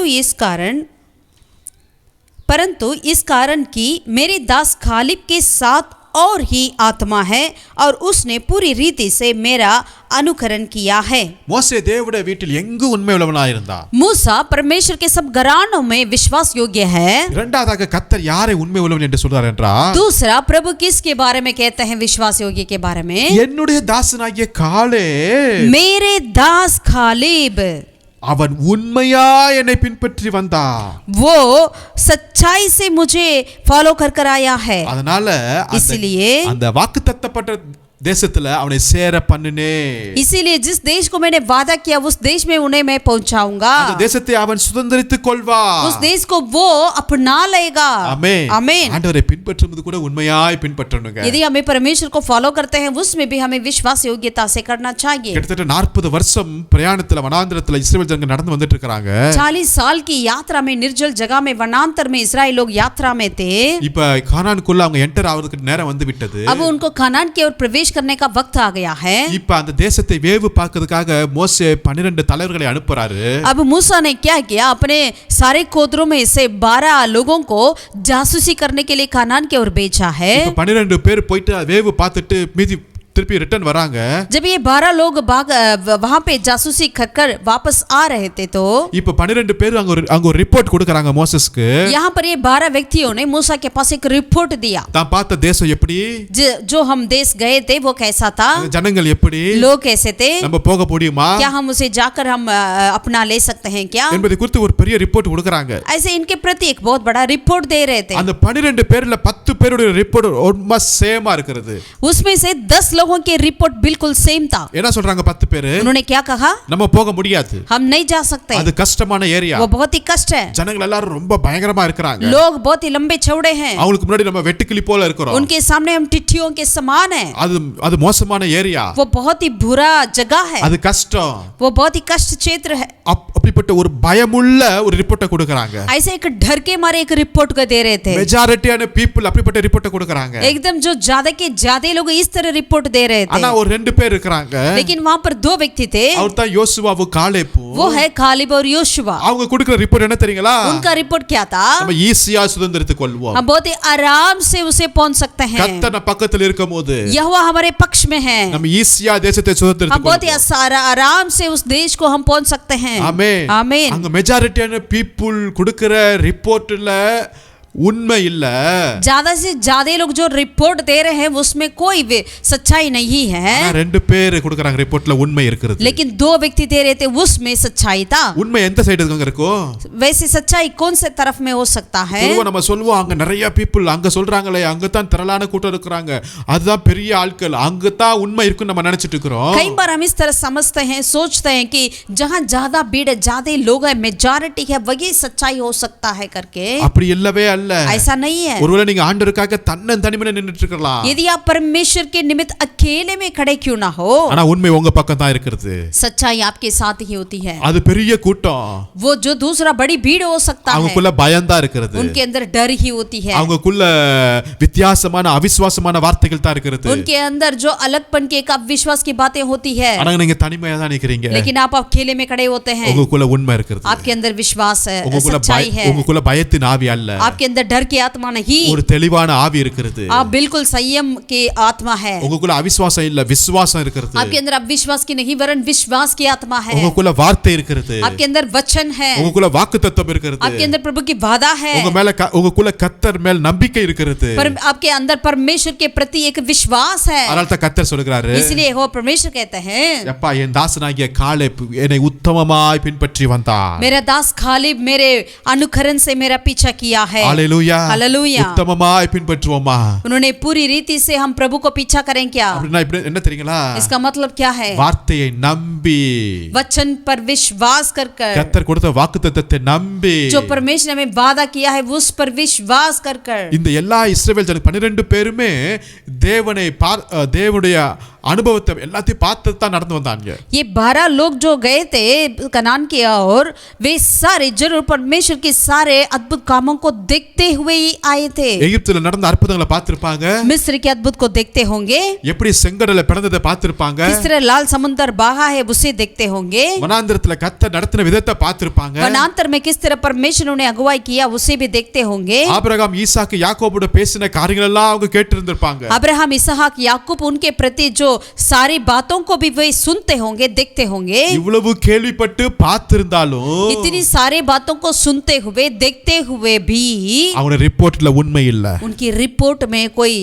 इस कारण कि मेरे दास खालिब के साथ और ही आत्मा है और उसने पूरी रीति से मेरा अनुकरण किया है. மோசே தேவனுடைய வீட்டில் எங்கு உண்மை உள்ளவனாய் இருந்தார். मूसा परमेश्वर के सब घरानों में विश्वास योग्य है. இரண்டாவதாக கர்த்தர் யாரை உண்மை உள்ளவன் என்று சொல்றார் என்றால், दूसरा प्रभु किसके बारे में कहते हैं विश्वास योग्य के बारे में? என்னுடைய தாசனாகிய காலே, मेरे दास खालिब, அவன் உண்மையா என்னை பின்பற்றி வந்தான். वो सच्चाई से मुझे फॉलो कर आया है. அதனால इसलिए அந்த வாக்குத்தத்தப்பட்ட தேசத்துல அவனை சேர பண்ணினே. इसीलिए जिस देश को मैंने वादा किया उस देश में उन्हें मैं पहुंचाऊंगा. அந்த தேசத்தை அவன் சுதந்தரித்துக் கொள்வான். उस देश को वो अपना लेगा. ஆமென். आमीन. ஆண்டவரை பின்பற்றுவது கூட உண்மையாய் பின்பற்றணுங்க. यदि हमें परमेश्वर को फॉलो करते हैं उसमें भी हमें विश्वास योग्यता से करना चाहिए. கிட்டத்தட்ட 40 வருஷம் பிரயாணத்துல வனாந்திரத்துல இஸ்ரவேல் ஜனங்க நடந்து வந்துட்டு இருக்காங்க. 40 साल की यात्रा में निर्जल जगह में वनांतर में इस्राएल लोग यात्रा में थे. இப்ப கானானுக்குள்ள அவங்க என்டர் ஆவறதுக்கு நேரம் வந்து விட்டது. अब उनको कानान की ओर प्रवेश करने का वक्त आ गया है. இப்ப அந்த தேசத்தை வேவு பார்க்கிறதுக்காக மோசே 12 தலைவர்களை அனுப்புறாரு. अब मूसा ने क्या किया, अपने सारे गोत्रों में से 12 लोगों को जासूसी करने के लिए कानान की ओर भेजा है. இப்ப 12 பேர் போயிட்டு வேவு பார்த்துட்டு மீதி திருப்பி ரிட்டர்ன் வராங்க. जब ये 12 लोग वहां पे जासूसी कर वापस आ रहे थे तो இப்ப 12 பேர் அங்க ஒரு ரிப்போர்ட் கொடுக்கறாங்க மோசஸ்க்கு. यहाँ पर ये 12 व्यक्तियों ने मूसा के पास एक रिपोर्ट दिया. தான் பார்த்த தேசம் எப்படி, जो हम देश गए थे वो कैसा था, ஜனங்கள் எப்படி, लोग कैसे थे, நம்ம போக முடியுமா, क्या हम उसे जाकर हम अपना ले सकते हैं क्या, என்பதை குறித்து ஒரு பெரிய ரிப்போர்ட் கொடுக்கறாங்க. ऐसे इनके प्रति एक बहुत बड़ा रिपोर्ट दे रहे थे. அந்த 12 பேர்ல 10 பேருடைய ரிப்போர்ட் ஆல்மோஸ்ட் சேமா இருக்குது. उसमें से 10 लोगों की रिपोर्ट बिल्कुल सेम था. என்ன சொல்றாங்க 10 பேர்? उन्होंने क्या कहा, நம்ம போக முடியாது, हम नहीं जा सकते, அது கஷ்டமான ஏரியா, वो बहुत ही कष्ट है, ஜனங்கள் எல்லாரும் ரொம்ப பயங்கரமா இருக்காங்க, लोग बहुत ही लंबे चौड़े हैं, அவங்களுக்கு முன்னாடி நம்ம வெட்டுக்கிளி போல இருக்கறோம், उनके सामने हम टिट्टियों के समान हैं, அது மோசமான ஏரியா, वो बहुत ही बुरा जगह है, அது கஷ்டம், वो बहुत ही कष्ट क्षेत्र है. அப்படிப்பட்ட ஒரு பயமுள்ள ஒரு ரிப்போர்ட்ட கொடுக்கறாங்க. ऐसे एक डर के मारे एक रिपोर्ट को दे रहे थे. மெஜாரிட்டியான பீப்பிள் அப்படிப்பட்ட ரிப்போர்ட்ட கொடுக்கறாங்க. एकदम जो ज्यादा के ज्यादा लोग इस तरह रिपोर्ट दे रहे थे. ஆனா ஒரு 2 பேர் இருக்காங்க. लेकिन वहां पर 2 व्यक्ति थे. அவர் தான் யோசுவாவும் காலேபும். वो है காலிப் और योशुवा. அவங்க கொடுக்கிற ரிப்போர்ட் என்ன தெரியுங்களா? उनका रिपोर्ट क्या था, நம்ம ஈஸியா சுதந்திரத்துக் கொள்வோம், हम बहुत ही आराम से उसे पहुंच सकते हैं, கர்த்தர் பக்கத்துல இருக்கும்போது यहोवा हमारे पक्ष में है, நம்ம ஈஸியா தேசத்தை சுதந்திரத்துக் हम बहुत ही आराम से उस देश को हम पहुंच सकते हैं. ஆமென். आमीन. அங்க மெஜாரிட்டியான பீப்புள் கொடுக்கிற ரிப்போர்ட்ல उनमें இல்ல ज्यादा से ज्यादा लोग जो रिपोर्ट दे रहे हैं उसमें कोई सच्चाई नहीं है. ரெண்டு பேர் கொடுக்கறாங்க ரிப்போர்ட்ல உண்மை இருக்குது. लेकिन 2 व्यक्ति दे रहे थे उसमें सच्चाई था. உண்மை எந்த சைடுக்கு இருக்கும்? वैसे सच्चाई कौन से तरफ में हो सकता है? பொதுவா நம்ம சொல்லுவோம் அங்க நிறைய பீப்புள் அங்க சொல்றாங்களே அங்க தான் திரளான கூட்டம் இருக்காங்க அதுதான் பெரிய ஆட்கள் அங்க தான் உண்மை இருக்குன்னு நம்ம நினைச்சிட்டு இருக்கோம். कई बार हम इस तरह समझते हैं, सोचते हैं कि जहां ज्यादा भीड़ है, ज्यादा लोग है, मेजॉरिटी है, वही सच्चाई हो सकता है करके. அப்படி இல்லவே அல்ல. ऐसा नहीं है. ஒருவேளை நீங்க ஆண்டவருக்காக தன்னந்தனிமையில நின்னுட்டு இருக்கலாம். यदि आप परमेश्वर के निमित्त अकेले में खड़े क्यों ना हो, ஆனா உண்மை உங்க பக்கம் தான் இருக்குது. सच्चाई आपके साथ ही होती है. அது பெரிய கூட்டம். वो जो दूसरा बड़ी भीड़ हो सकता है, அவங்களுக்குள்ள பயம் தான் இருக்குது. उनके अंदर डर ही होती है. அவங்களுக்குள்ள வித்தியாசமான அவிசுவாசமான வார்த்தைகள் தான் இருக்குது. उनके अंदर जो अलगपन के एक अविश्वास की बातें होती है. ஆனா நீங்க தனிமையா தான் நிக்கிறீங்க. लेकिन आप अकेले में खड़े होते हैं. உங்களுக்குள்ள உண்மை இருக்குது. आपके अंदर विश्वास है, உங்களுக்குள்ள सच्चाई है. உங்களுக்குள்ள பயத்தின் ஆவி அல்ல. आपके अंदर डर की आत्मा नहीं, ஒரு தெளிவான ஆவி இருக்குது. आप बिल्कुल संयम की आत्मा है. உங்களுக்குள்ள அவிசுவாசம் இல்ல விசுவாசம் இருக்குது. आपके अंदर अविश्वास की नहीं वरन विश्वास की आत्मा है. உங்களுக்குள்ள வார்த்தை இருக்குது. आपके अंदर वचन है. உங்களுக்குள்ள வாக்குத்தத்தம் இருக்குது. आपके अंदर प्रभु की वादा है. உங்களுக்குள்ள கர்த்தர் மேல் நம்பிக்கை இருக்குது. पर आपके अंदर परमेश्वर के प्रति एक विश्वास है. அதனால தான் கர்த்தர் சொல்றாரு, इसलिए वो परमेश्वर कहते हैं, அப்பா என் தாசனாகிய காலேப் என்னை உத்தமமாய் பின்பற்றி வந்தான். मेरा दास खालिब मेरे अनुकरण से मेरा पीछा किया है. Hallelujah hallelujah. உத்தமமாய் பின்பற்றுவோமா? उन्होंने पूरी रीति से हम प्रभु को पीछा करें क्या? அப்படினா என்ன தெரியுங்களா? इसका मतलब क्या है? வார்த்தையை நம்பி, वचन पर विश्वास कर கர்த்தர் கொடுத்த வாக்குத்தத்தத்தை நம்பி, जो परमेश्वर ने हमें वादा किया है उस पर विश्वास कर இந்த எல்லா இஸ்ரவேல் ஜன 12 பேருமே தேவனுடைய அனுபவத்தை எல்லாத்தையும் பார்த்து தான் நடந்து வந்தாங்க. ये 12 लोग जो गए थे कनान की ओर, वे सारे जरूर परमेश्वर के सारे अद्भुत कामों को देखते हुए ही आए थे. எகிப்துல நடந்த அற்புதங்களை பார்த்திருப்பாங்க. मिस्र के अद्भुत को देखते होंगे. எப்படி செங்கடலை பிளந்ததை பார்த்திருப்பாங்க. किस तरह लाल समुद्र बहा है उसे देखते होंगे. வனாந்திரத்துல கர்த்தர் நடத்தின விதத்தை பார்த்திருப்பாங்க. वनांतर में किस तरह परमेश्वर ने अगुवाई किया उसे भी देखते होंगे. ஆபிரகாம் ஈசாக்கு யாக்கோபோட பேசின காரியங்கள் எல்லாம் அவங்க கேட்டிருந்திருப்பாங்க. अब्राहम इसहाक याकूब उनके प्रति जो सारी बातों को भी वे सुनते होंगे, देखते होंगे. இவ்வளவு கேள்விப்பட்டு பார்த்திருந்தாலும் इतनी सारी बातों को सुनते हुए, देखते हुए भी அவங்களோட ரிப்போர்ட்ல உண்மை இல்ல. उनकी रिपोर्ट में कोई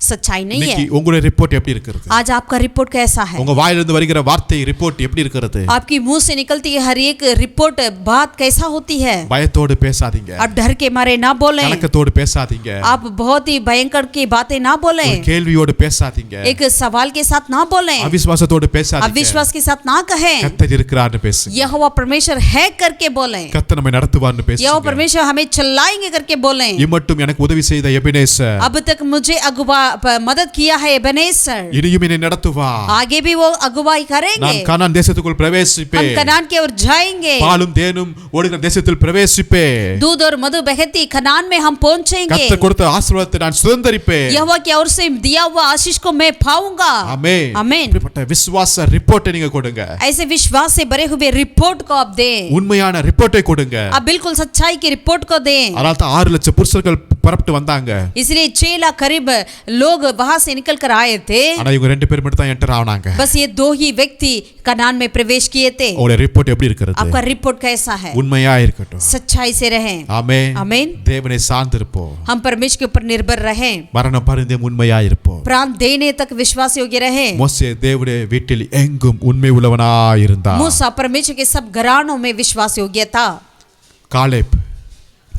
सच्चाई नहीं है. இன்னைக்கு உங்களுடைய ரிப்போர்ட் எப்படி இருக்குது? आज आपका रिपोर्ट कैसा है? உங்க வாயிலிருந்து வருகிற வார்த்தை ரிப்போர்ட் எப்படி இருக்குது? आपकी मुंह से निकलती है हर एक रिपोर्ट बात कैसा होती है? பயத்தோடு பேசாதீங்க. आप डर के मारे ना बोलें. கலக்கத்தோடு பேசாதீங்க. आप बहुत ही भयंकर की बातें ना बोलें. ஒரு கேள்வியோடு பேசாதீங்க. एक सवाल के साथ ना बोलें. அவிசுவாசத்தோடு பேசாதீங்க. अविश्वास के साथ ना कहें. கர்த்தர் இருக்கிறார்னு பேசுங்க. यहोवा परमेश्वर है करके बोलें. கர்த்தர் நம்மை நடத்துவார்னு பேசுங்க. यहोवा परमेश्वर हमें चलाएंगे करके बोलें. இம்மட்டும் எனக்கு உதவி செய்த எபினேசர், अब तक मुझे अगुवा मदद किया है एबेनेजर, இனியும் என்னை நடத்துவார். आगे भी वो अगुवाई करेंगे. நான் கானான் தேசத்துக்குள் பிரவேசிப்பேன். हम कनान की ओर जाएंगे. பாலும் தேனும் ஓடுகிற தேசத்தில் பிரவேசிப்பேன். दूध और मधु बहती कनान में हम पहुंचेंगे. கர்த்தர் கொடுத்த ஆசீர்வாதத்தை நான் சுதந்தரிப்பேன். यहोवा की ओर से दिया हुआ आशीष को मैं पाऊंगा. ஆமென். आमीन. இப்படிப்பட்ட விசுவாச ரிப்போர்ட்டை நீங்க கொடுங்க. ऐसे विश्वास से भरे हुए रिपोर्ट को आप दें. உண்மையான ரிப்போர்ட்டை கொடுங்க. आप बिल्कुल सच्चाई की रिपोर्ट को दें. அதனால தான் 6 லட்சம் புருஷர்கள் புறப்பட்டு வந்தாங்க. इसलिए 6 लाख करीब लोग वहां से निकल कर आए थे. ஆனா இவங்க ரெண்டு பேர் மட்டும் தான் என்டர் ஆனாங்க. बस ये 2 ही व्यक्ति कनान में प्रवेश किए थे. உங்களுடைய ரிப்போர்ட் எப்படி இருக்குது? आपका रिपोर्ट कैसा है? உண்மையா இருக்கட்டும். सच्चाई से रहें. ஆமென். आमीन. தேவனை சார்ந்திருப்போம். हम परमेश्वर के ऊपर निर्भर रहें. மரணம் பரிந்தும் உண்மையா இருப்போம். प्राण देने तक विश्वास योग्य रहें. மோசே தேவனுடைய வீட்டில் எங்கும் உண்மை உள்ளவனாய் இருந்தார். मूसा परमेश्वर के सब घरानों में विश्वास योग्य था. காலேப்,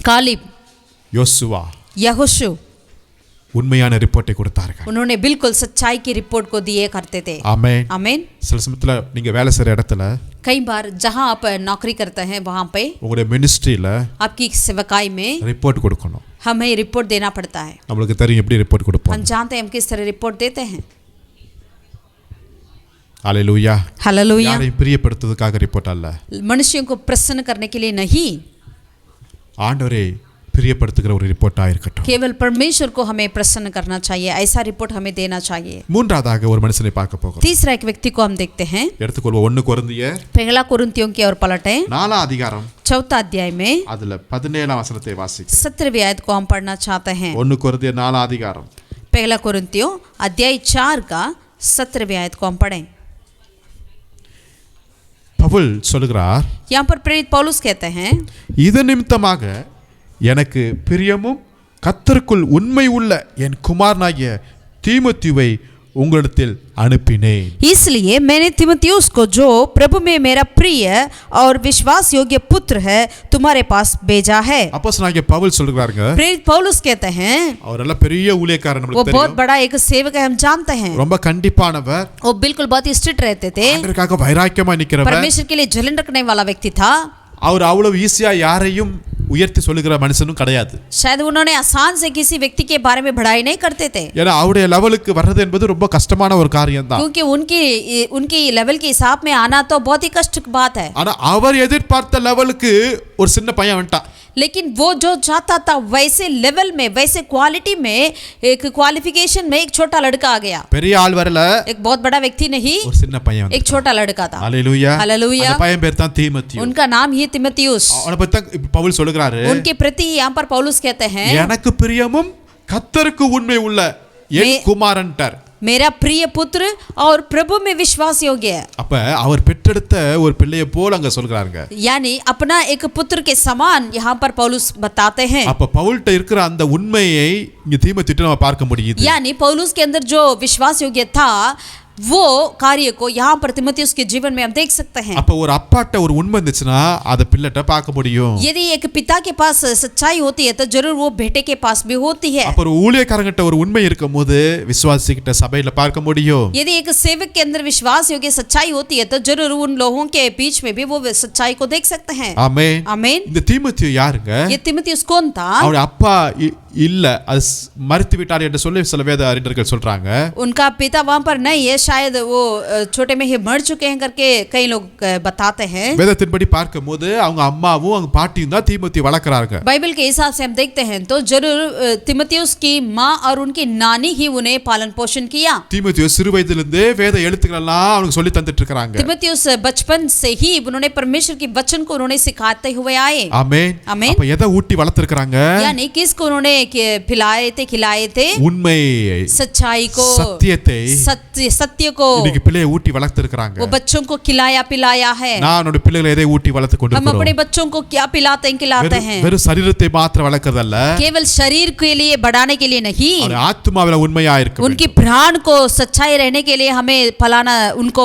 कालिब, யோசுவா यहोशू, உண்மையான ரிப்போர்ட்டை கொடுத்தார்கள். उन्होंने बिल्कुल सच्चाई की रिपोर्ट को दिए करते थे. ஆமென். आमीन. சில சமயத்துல நீங்க வேலை செய்யற இடத்துல, कई बार जहां आप नौकरी करते हैं वहां पे உங்களுடைய மினிஸ்ட்ரியில आपकी सेवकाई में ரிப்போர்ட் கொடுக்கணும். हमें रिपोर्ट देना पड़ता है. நம்மளுக்கு தெரியும் எப்படி ரிப்போர்ட் கொடுப்போம். हम जानते हैं हम किस तरह रिपोर्ट देते हैं. ஹalleluya. हालेलुया. யாரையும் பிரியப்படுத்துவதற்காக ரிப்போர்ட் அல்ல. मनुष्यों को प्रसन्न करने के लिए नहीं, ஆண்டவரை பிரியப்படுத்துகிற ஒரு ரிப்போர்ட்டா இருக்கட்டும். केवल परमेश्वर को हमें प्रसन्न करना चाहिए. ऐसा रिपोर्ट हमें देना चाहिए. மூன்றாவதாக ஒரு மனுஷனை பார்க்க போகிறோம். तीसरा एक व्यक्ति को हम देखते हैं. எடுத்துக்கொள்வோம் 1 கொரிந்தியர் पहला कुरिन्थियों की ओर पलटें. 4 அதிகாரம் 4 अध्याय में அதுல 17 வசனத்தை வாசிக்கிறேன். 17वीं आयत को हम पढ़ना चाहते हैं. 1 கொரிந்தியர் 4 அதிகாரம் पहला कुरिन्थियों अध्याय 4 का 17वीं आयत को हम पढ़ें. பவுல் சொல்கிறார், यहाँ पर प्रेरित पौलुस कहते हैं, இதன் நிமித்தமாக எனக்கு பிரியமும் கர்த்தருக்குள் உண்மை உள்ள என் குமாரனாகிய தீமோத்தேயுவை உங்களிடத்தில் அனுப்பினேன். इसलिए मैंने तीमुथियुस को जो प्रभु में मेरा प्रिय और विश्वास योग्य पुत्र है तुम्हारे पास भेजा है. அப்போஸ்தலனாகிய பவுல் சொல்றாருங்க, प्रेरित पौलुस कहते हैं, அவர் நல்ல பெரிய ஊழியக்காரர், वो நமக்கு बहुत தெரியும். बड़ा एक सेवक है, हम जानते हैं. ரொம்ப கண்டிப்பானவர், वो बिल्कुल बहुत ही स्ट्रिक्ट रहते थे. ஆண்டவருக்காக வைராக்கியமா நிக்கிறவர். परमेश्वर के लिए जलन रखने वाला व्यक्ति था. அவர் அவ்வளவு ஈஸியா யாரையும் உயர்த்தி சொல்லுகிற மனுஷனும் கிடையாது. शायद उन्होंने आसान से किसी व्यक्ति के बारे में बढ़ाई नहीं करते थे, ஏன்னா அவருடைய லெவலுக்கு வர்றது என்பது ரொம்ப கஷ்டமான ஒரு காரியம் தான். क्योंकि उनकी लेवल के हिसाब में आना तो बहुत ही कष्ट की बात है. ஆனா அவர் எதிர்பார்த்த லெவலுக்கு ஒரு சின்ன பையன் வந்துட்டான். लेकिन वो जो चाहता था वैसे लेवल में, वैसे क्वालिटी में, एक क्वालिफिकेशन में एक छोटा लड़का आ गया. பெரிய ஆள் வரல, एक बहुत बड़ा व्यक्ति नहीं, ஒரு சின்ன பையன் एक छोटा लड़का था. ஹalleluya. हालेलुया. அந்த பையன் பேர் தான் தீமோத்தேயு. उनका नाम ही तीमुथियुस. அவனை பத்தி தான் பவுல் சொல்றாரு, उनके प्रति यहाँ पर पौलुस कहते हैं, எனக்கு பிரியமும் கர்த்தருக்கு உண்மை உள்ள என் குமாரன்டர். मेरा प्रिय पुत्र और प्रभु में विश्वास योग्य है. அப்ப அவர் பெற்றெடுத்த ஒரு பிள்ளையை போல அங்க சொல்றாங்க. यानी अपना एक पुत्र के समान यहाँ पर पौलुस बताते हैं. அப்ப பவுல்ட்ட இருக்கிற அந்த உண்மையை இங்க தீமோத்தேயுட்ட நம்ம பார்க்க முடியுது. यानी पौलुस के अंदर जो विश्वास योग्य था वो कार्य को यहाँ पर तीमुथियुस के जीवन में हम देख सकते हैं. அப்ப ஒரு அப்பாட்ட ஒரு உண்மை இருந்துச்சுன்னா அத பிள்ளைட்ட பார்க்க முடியும். यदि एक पिता के पास सच्चाई होती है तो जरूर वो बेटे के पास भी होती है. அப்ப ஒரு ஊழியக்காரங்கிட்ட ஒரு உண்மை இருக்கும்போது விசுவாசிகிட்ட சபையில பார்க்க முடியும். यदि एक सेवक के अंदर विश्वास योग्य सच्चाई होती है तो जरूर उन लोगों के बीच में भी वो सच्चाई को देख सकते हैं. ஆமென். आमीन. இந்த தீமோத்தேயு யாருங்க? ये तीमुथियुस कौन था? அவருடைய அப்பா இல்ல அது மரித்து விட்டார் என்று சொல்லி சில வேத அறிஞர்கள் சொல்றாங்க. उनका पिता वहां पर नहीं है, शायद वो छोटे में ही मर चुके हैं करके कई लोग बताते हैं. வேதத்தின்படி பார்க்கும்போது அவங்க அம்மாவும் அவங்க பாட்டியும் தான் தீமோத்தேயுவை வளர்க்கறாங்க. बाइबल के हिसाब से हम देखते हैं तो जरूर तीमुथियुस की माँ और उनकी नानी ही उन्हें पालन पोषण किया. தீமோத்தேயு சிறு வயதிலிருந்தே வேத எழுத்துக்கள் எல்லாம் அவனுக்கு சொல்லி தந்துட்டு இருக்காங்க. तीमुथियुस बचपन से ही उन्होंने परमेश्वर की वचन को उन्होंने सिखाते हुए आए. ஆமென். ஆமென். அப்ப எதை ஊட்டி வளர்த்திருக்காங்க? यानी किसको उन्होंने खिलाए थे உண்மையை, सच्चाई को, சத்தியத்தை, सत्य को இன்னைக்கு பிள்ளையை ஊட்டி வளர்த்திருக்காங்க. वो बच्चों को खिलाया पिलाया है. நான் என்னோட பிள்ளைகளை எதை ஊட்டி வளர்த்து हम கொண்டிருக்கிறோம்? अपने बच्चों को क्या खिलाते हैं? வெறும் சரீரத்தை மாத்திரம் வளர்க்கறதல்ல, केवल शरीर के लिए बढ़ाने के लिए नहीं, அவருடைய ஆத்துமாவில உண்மையா இருக்க வேண்டும். उनकी प्राण को सच्चाई रहने के लिए हमें फलाना उनको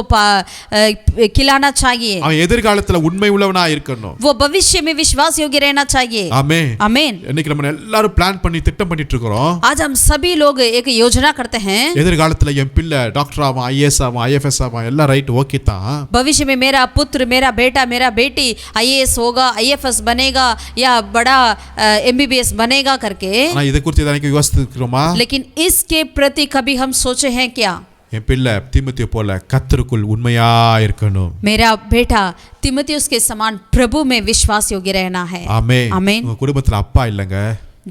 खिलाना चाहिए. அவன் எதிர்காலத்துல உண்மை உள்ளவனா இருக்கணும். वो भविष्य में विश्वास योग्य रहना चाहिए. ஆமென். आमीन. இன்னைக்கு நம்ம எல்லாரும் பிளான் பண்ணி திட்டம் பண்ணிட்டு இருக்கோம். आज हम सभी लोग एक योजना करते हैं. எதிர்காலத்துல என் பிள்ளை டாக்டர் ஆவான், ஐஏஎஸ் ஆவான், ஐஎஃப்எஸ் ஆவான், எல்லாம் ரைட் ஓகே தான். भविष्य में मेरा पुत्र, मेरा बेटा, मेरा बेटी आईएएस होगा, आईएफएस बनेगा या बड़ा एमबीबीएस बनेगा करके, ஆனா இதை குறித்து எனக்கு யோசிச்சிருக்கிறோமா? लेकिन इसके प्रति कभी हम सोचे हैं क्या? என் பிள்ளை தீமோத்தேயு போல கர்த்தருக்குள் உண்மையா இருக்கணும். मेरा बेटा तीमुथियुस के समान प्रभु में विश्वास योग्य रहना है. ஆமென். आमीन. உங்க குடும்பத்துல அப்பா இல்லங்க,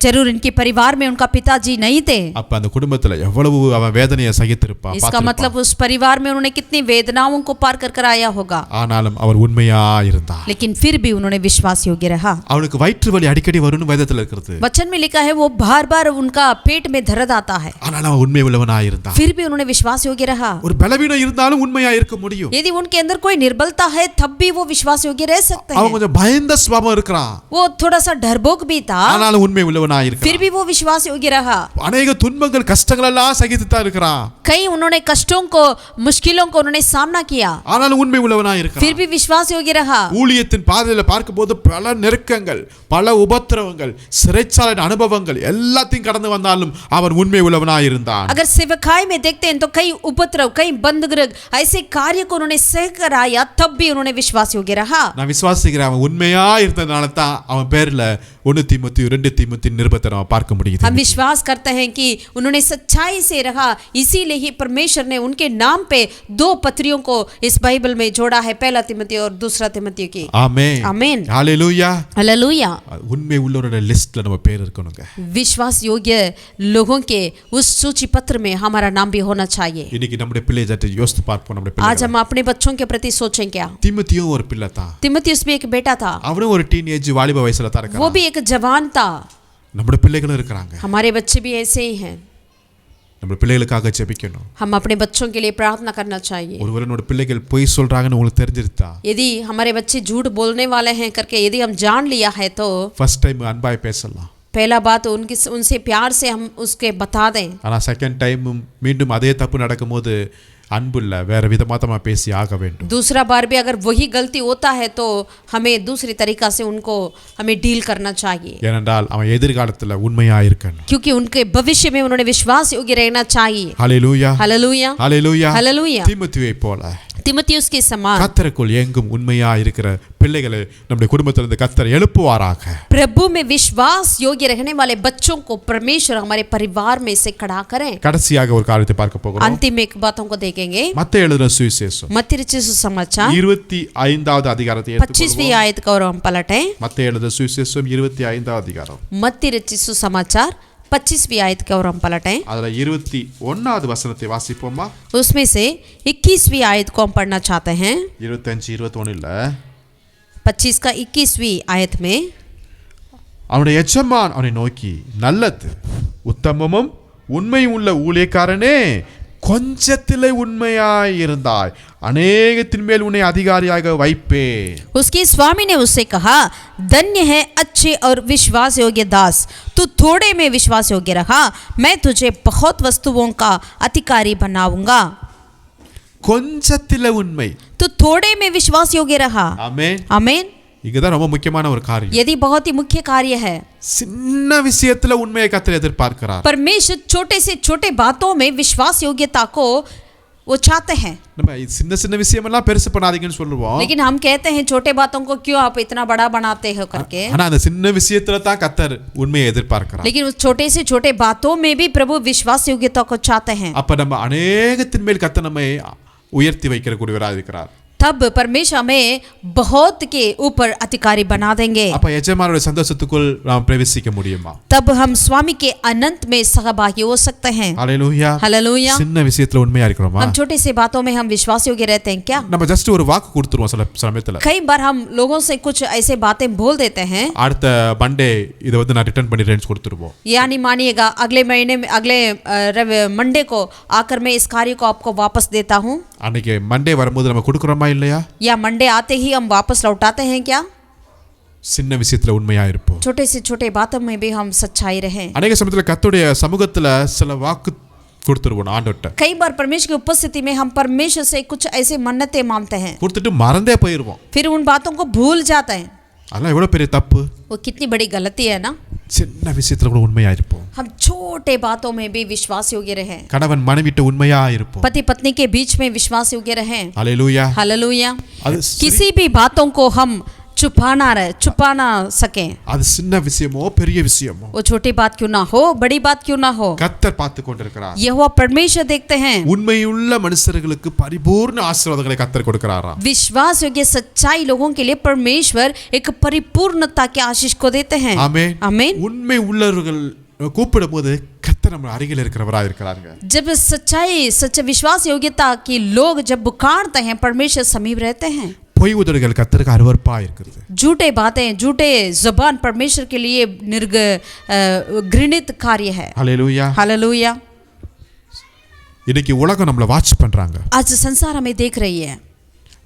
जरूर इनके परिवार में उनका पिताजी नहीं थे. அப்ப அந்த குடும்பத்துல எவ்வளவு அவன் வேதனையை சகித்திருப்பான். इसका मतलब उस परिवार में उन्होंने कितनी वेदनाओं को पार कर आया होगा. ஆனாலும் அவர் உண்மையா இருந்தார். लेकिन फिर भी उन्होंने विश्वास योग्य रहा. அவனுக்கு வயிற்று வலி அடிக்கடி வரும்னு வேதத்துல இருக்குது. वचन में लिखा है वो बार-बार उनका पेट में दर्द आता है. ஆனாலும் அவன் உண்மை உள்ளவனா இருந்தான். फिर भी उन्होंने विश्वास योग्य रहा. ஒரு பலவீனம் இருந்தாலும் உண்மையா இருக்க முடியும். यदि उनके अंदर कोई निर्बलता है तब भी वो विश्वास योग्य रह सकते அவன் हैं. கொஞ்சம் பயந்த சுபாவம் இருக்கிறான். वो थोड़ा सा डरपोक भी था, ஆனாலும் உண்மை உள்ளவனா இருக்கான். फिर भी वो विश्वास योग्य रहा. अनेक துன்பங்கள் கஷ்டங்கள் எல்லாம் சகித்து தான் இருக்கிறான். कई उन्होंने कष्टों को, मुश्किलों को उन्होंने सामना किया, ஆனாலும் உண்மை உள்ளவனா இருக்கான். फिर भी विश्वास योग्य रहा. ஊழியத்தின் பாதையில பார்க்கும்போது பல நெருக்கங்கள், பல உபத்திரவங்கள், சிறைச்சாலை அனுபவங்கள் எல்லாத்தையும் கடந்து வந்தாலும் அவன் உண்மை உள்ளவனா இருந்தான். अगर सेवकाई में देखते हैं तो कई उपद्रव, कई बंधगृह, ऐसे कार्य को उन्होंने सह कर आया, तब भी उन्होंने विश्वास योग्य रहा. நான் விசுவாசிக்கிறேன் அவன் உண்மையா இருந்ததனால தான் அவன் பேர்ல 1 தீமோத்தேயு 2 தீமோத்தேயு நிருபத்தை நம்ம பார்க்க முடியுது. हम विश्वास करते हैं कि उन्होंने सच्चाई से रहा, इसीलिए ही परमेश्वर ने उनके नाम पे 2 पत्रियों को इस बाइबल में जोड़ा है, 1 तीमुथियुस और 2 तीमुथियुस की. ஆமென். आमीन. ஹalleluya. हालेलुया. உண்மை உள்ளவரோட லிஸ்ட்ல நம்ம பேர் இருக்கணுங்க. विश्वास योग्य लोगों के उस सूची पत्र में हमारा नाम भी होना चाहिए. இன்னைக்கு நம்முடைய பிள்ளையை சற்று யோசித்து பார்ப்போம். நம்முடைய आज பிள்ளை हम अपने बच्चों के प्रति सोचें क्या? தீமோத்தேயு ஒரு பிள்ளை தான். तीमुथियुस भी एक बेटा था, அவனும் ஒரு டீனேஜ் வாலிப வயசுல தான் वो இருக்கான். भी एक जवान था. நம்முடைய பிள்ளைகளும் இருக்கிறாங்க. हमारे बच्चे भी ऐसे ही हैं. நம்ம பிள்ளைகளுக்காக ஜெபிக்கணும். हम अपने बच्चों के लिए प्रार्थना करना चाहिए. ஒருவேளை நம்முடைய பிள்ளைகள் பொய் சொல்றாங்கன்னு உங்களுக்கு தெரிஞ்சிருந்தா, यदि हमारे बच्चे झूठ बोलने वाले हैं करके यदि हम जान लिया है तो ஃபர்ஸ்ட் டைம் அன்பாய் பேசலாம். पहला बात उनसे प्यार से हम उसके बता दें. ஆனா செகண்ட் டைம் மீண்டும் அதே தப்பு நடக்கும்போது அன்பு இல்ல, வேற விதமா தான் பேசி ஆக வேண்டும். दूसरा बार भी अगर वही गलती होता है तो हमें दूसरी तरीका से उनको हमें डील करना चाहिए. ஏனென்றால் அவன் எதிர்காலத்துல உண்மையா இருக்கணும். क्योंकि उनके भविष्य में उन्होंने विश्वास योग्य रहना चाहिए. ஹalleluya. हालेलुया. ஹalleluya. हालेलुया. தீமோத்தேயுவை போல तीमुथियुस के समान கர்த்தருக்குள் எங்கும் உண்மையா இருக்கிற பிள்ளைகளை நம்முடைய குடும்பத்திலிருந்து கர்த்தர் எழுப்புவாராக. प्रभु में विश्वास योग्य रहने वाले बच्चों को परमेश्वर हमारे परिवार में से खड़ा करें. கடைசியாக ஒரு காரியத்தை பார்க்க போகிறோம். अंतिम एक बातों को देखेंगे. மத்தேயு எழுதின சுவிசேஷம் मत्ती रचित सुसमाचार 25வது அதிகாரத்தை 25वीं आयत को और हम पलटें. மத்தேயு எழுதின சுவிசேஷம் 25வது அதிகாரம் मत्ती रचित सुसमाचार 25वीं आयत को और हम पलटें. அதுல 21வது வசனத்தை வாசிப்போமா? उसमें से 21वीं आयत को हम पढ़ना चाहते हैं. 25 21 இல்ல, 25 का 21वीं आयत में அவனுடைய எஜமான் அவனை நோக்கி, நல்லது உத்தமமும் உண்மை உள்ள ஊழியக்காரனே, கொஞ்சத்திலே உண்மையாய் இருந்தாய், அநேகத்தின் மேல் உன்னை அதிகாரியாக வைப்பேன். उसके स्वामी ने उससे कहा, धन्य है अच्छे और विश्वास योग्य दास, तू थोड़े में विश्वास योग्य रहा, मैं तुझे बहुत वस्तुओं का अधिकारी बनाऊंगा. கொஞ்சத்திலே உண்மை. तू थोड़े में विश्वास योग्य रहा. ஆமென். आमीन. இதுதான் ரொம்ப முக்கியமான ஒரு காரியம். यदि बहुत ही मुख्य कार्य है. சின்ன விஷயத்துல உண்மையை கர்த்தர் எதிர்பார்க்கிறார். परमेश्वर छोटे से छोटे बातों में विश्वास योग्यता को वो चाहते हैं, நம்ம சின்ன சின்ன விஷயமெல்லாம் பெருசு பண்ணாதீங்கன்னு சொல்லுவோம். लेकिन हम कहते हैं छोटे बातों को क्यों आप इतना बड़ा बनाते हो करके। ஆனா அந்த சின்ன விஷயத்துல தான் கர்த்தர் உண்மையை எதிர்பார்க்கிறார். लेकिन उस छोटे से छोटे बातों में भी प्रभु विश्वास योग्यता को चाहते हैं। அப்ப நம்ம அநேகத்தின் மேல் கர்த்தர் நம்மை உயர்த்தி வைக்கிற கூடியவராக இருக்கிறார். तब परमेश्वर हमें बहुत के ऊपर अधिकारी बना देंगे। அப்ப எஜமானுடைய சந்தோஷத்துக்குள் நாம் பிரவேசிக்க முடியுமா? तब हम स्वामी के अनंत में सहभागी हो सकते हैं। ஹalleluya. हालेलुया। சின்ன விஷயத்துல உண்மையா இருக்கிறோமா? हम छोटे से बातों में हम विश्वास योग्य रहते हैं क्या? நம்ம ஜஸ்ட் ஒரு வாக்கு கொடுத்துருவோம் சில சமயத்துல. कई बार हम लोगों से कुछ ऐसे बातें बोल देते हैं, அடுத்த மண்டே இதை வந்து நான் ரிட்டர்ன் பண்ணிடுறேன்னு கொடுத்துருவோம். यानी मानिएगा अगले महीने में अगले मंडे को आकर मैं इस कार्य को आपको वापस देता हूँ। அன்னைக்கு மண்டே வரும்போது நம்ம கொடுக்குறோமா இல்லையா? या मंडे आते ही हम वापस लौटाते हैं क्या? சின்ன விஷயத்துல உண்மையா இருப்போம். छोटे से छोटे बातों में भी हम सच्चाई रहें। அநேக சமயத்துல கர்த்தருடைய சமூகத்துல சில வாக்கு கொடுத்துருவோம் ஆண்டவர்ட்ட. कई बार परमेश्वर की उपस्थिति में हम परमेश्वर से कुछ ऐसे मन्नतें मांगते हैं, கொடுத்துட்டு மறந்தே போயிருவோம். फिर उन बातों को भूल जाते हैं। அதெல்லாம் எவ்வளவு பெரிய தப்பு. वो कितनी बड़ी गलती है ना। சின்ன விஷயத்துல கூட உண்மையா இருப்போம். हम छोटे बातों में भी विश्वास योग्य रहें। கணவன் மனைவிட்ட உண்மையா இருப்போம். पति पत्नी के बीच में विश्वास योग्य रहें। ஹalleluya. हालेलुया। அது किसी भी बातों को हम छुपा ना सके, அது சின்ன விஷயமோ பெரிய விஷயமோ वो छोटी बात क्यों ना हो, बड़ी बात क्यों ना हो, கர்த்தர் பார்த்து கொண்டிருக்கிறார். यहोवा परमेश्वर देखते हैं। உண்மையுள்ள மனுஷர்களுக்கு பரிபூர்ண ஆசீர்வாதங்களை கர்த்தர் கொடுக்கிறாராம். विश्वास योग्य सच्चाई लोगों के लिए परमेश्वर एक परिपूर्णता के आशीष को देते हैं। ஆமென். आमीन। உண்மை உள்ளவர்கள் கூப்பிடும்போது கர்த்தர் நம்ம அருகில் இருக்கிறவராக இருக்கிறாங்க. जब सच्चा विश्वास योग्यता के लोग जब पुकारते हैं, परमेश्वर समीप रहते हैं। பொய் உதடுகள் கர்த்தருக்கு அருவருப்பா இருக்கிறது. झूठे बातें, झूठे जुबान परमेश्वर के लिए घृणित कार्य है। ஹalleluya. हालेलुया। இன்னைக்கு உலகம் நம்மள வாட்ச் பண்றாங்க. आज संसार हमें देख रही है।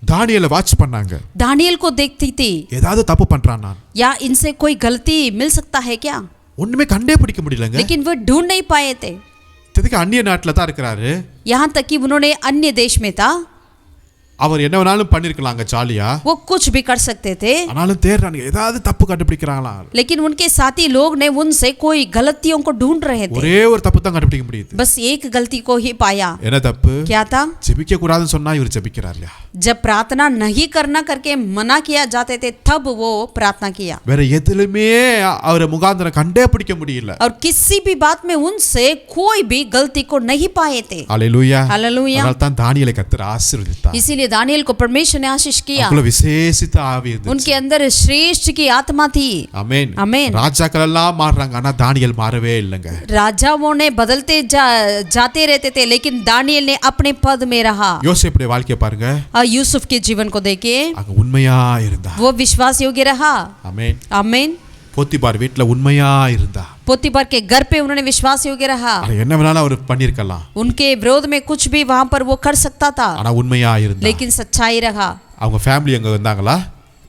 தானியேலை வாட்ச் பண்ணாங்க. दानियल को देखती थी, ஏதாவது தப்பு பண்றான் நான். या इनसे कोई गलती मिल सकता है क्या? ஒண்ணுமே கண்டே பிடிக்க முடியலங்க. लेकिन वो ढूंढ नहीं पाए थे। இதுக்கு அந்நிய நாட்டுல தான் இருக்கிறாரு. यहाँ तक कि उन्होंने अन्य देश में था, அவர் என்ன வேணாலும் பண்ணிருக்கலாங்க ஜாலியா. वो कुछ भी कर सकते थे, ஆனாலும் தேடுறாங்க ஏதாவது தப்பு கண்டுபிடிக்கிறாங்களா. लेकिन उनके साथी लोग ने उनसे कोई गलतियों को ढूंढ रहे थे। ஒரே ஒரு தப்பு தான் கண்டுபிடிக்க முடியுது. बस एक गलती को ही पाया। என்ன தப்பு? क्या था? ஜெபிக்க கூடாதுன்னு சொன்னா இவர் ஜெபிக்கிறார் இல்லையா? जब प्रार्थना नहीं करना करके मना किया जाते थे, तब वो प्रार्थना किया। வேற எதிலுமே அவரை முகாந்திரம் கண்டே பிடிக்க முடியல. और किसी भी बात में उनसे कोई भी गलती को नहीं पाए थे। ஹalleluya. हालेलुया। அதனால தான் தானியேலை கர்த்தர் ஆசீர்வதித்தார். इसीलिए दानियल को परमेश्वर ने आशीष किया। அவங்கள விசேஷித்த ஆவி இருந்துச்சு. उनके अंदर श्रेष्ठ की आत्मा थी। ஆமென். आमीन। ராஜாக்கள் எல்லாம் மாறுறாங்க ஆனா தானியேல் மாறவே இல்லைங்க. राजाओं ने बदलते जाते रहते थे, लेकिन दानियल ने अपने पद में रहा। யோசேப்புடைய வாழ்க்கையை பாருங்க. और यूसुफ के जीवन को देखिए, அங்க உண்மையா இருந்தார். वो विश्वास योग्य रहा। ஆமென். आमीन। போத்திபார் வீட்டுல உண்மையா இருந்தார். पोतीफर के घर पे उन्होंने विश्वास योग्य रहा। அது என்ன வேணாலும் அவர் பண்ணிருக்கலாம். उनके विरोध में कुछ भी वहां पर वो कर सकता था, ஆனா உண்மையா இருந்தார். लेकिन सच्चाई रहा। அவங்க ஃபேமிலி அங்க வந்தாங்களா?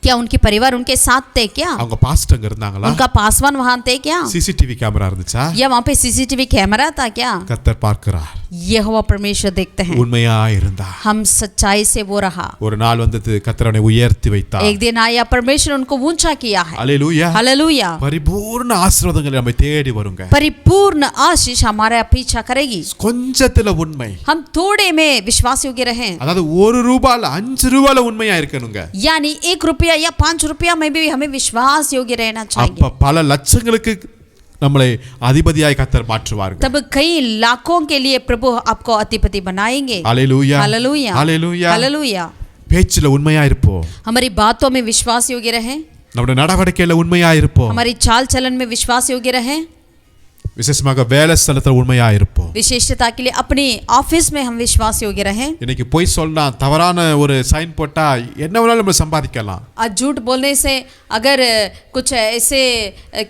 क्या उनके परिवार उनके साथ थे क्या? அவங்க பாஸ்டர் அங்க இருந்தாங்களா? उनका पासवान वहां थे क्या? சிசிடிவி கேமரா இருந்துச்சா? या वहां पे सीसीटीवी कैमरा था क्या? கர்த்தர் பார்க்கிறார். यहोवा परमेश्वर देखते हैं। உண்மையா இருந்தார். हम सच्चाई से वो रहा। ஒரு நாள் வந்தது கர்த்தர் அவனை உயர்த்தி வைத்தார். एक दिन आया, परमेश्वर उनको ऊंचा किया है। ஹalleluya. हालेलुया। பரிபூர்ண ஆசீர்வாதங்களை நம்மை தேடி வருங்க. परिपूर्ण आशीष हमारा पीछा करेगी। கொஞ்சத்துல உண்மை. हम थोड़े में विश्वास योग्य रहें, அதாவது ₹1 ₹5 உண்மையா இருக்கணுங்க. यानी ₹1 या ₹5 में भी हमें विश्वास योग्य रहना चाहिए। அப்ப பல லட்சங்களுக்கு நம்மளை அதிபதியாய் கர்த்தர் மாற்றுவார்கள். तब कई लाखों के लिए प्रभु आपको अधिपति बनाएंगे। ஹalleluya. हालेलुया। ஹalleluya. हालेलुया। பேச்சில உண்மையா இருப்போம். हमारी बातों में विश्वास योग्य रहें, நம்முடைய நடவடிக்கையில உண்மையா இருப்போம். हमारी चाल चलन में विश्वास योग्य रहें, விசேஷமாக வேலை ஸ்தலத்துல உண்மையா இருப்போம். विशेषता के लिए अपने ऑफिस में हम विश्वास योग्य रहें। இன்னைக்கு பொய் சொன்னா தவறான ஒரு சைன் போட்டா என்ன வேணாலும் நம்ம சம்பாதிக்கலாம். आज झूठ बोलने से, अगर कुछ ऐसे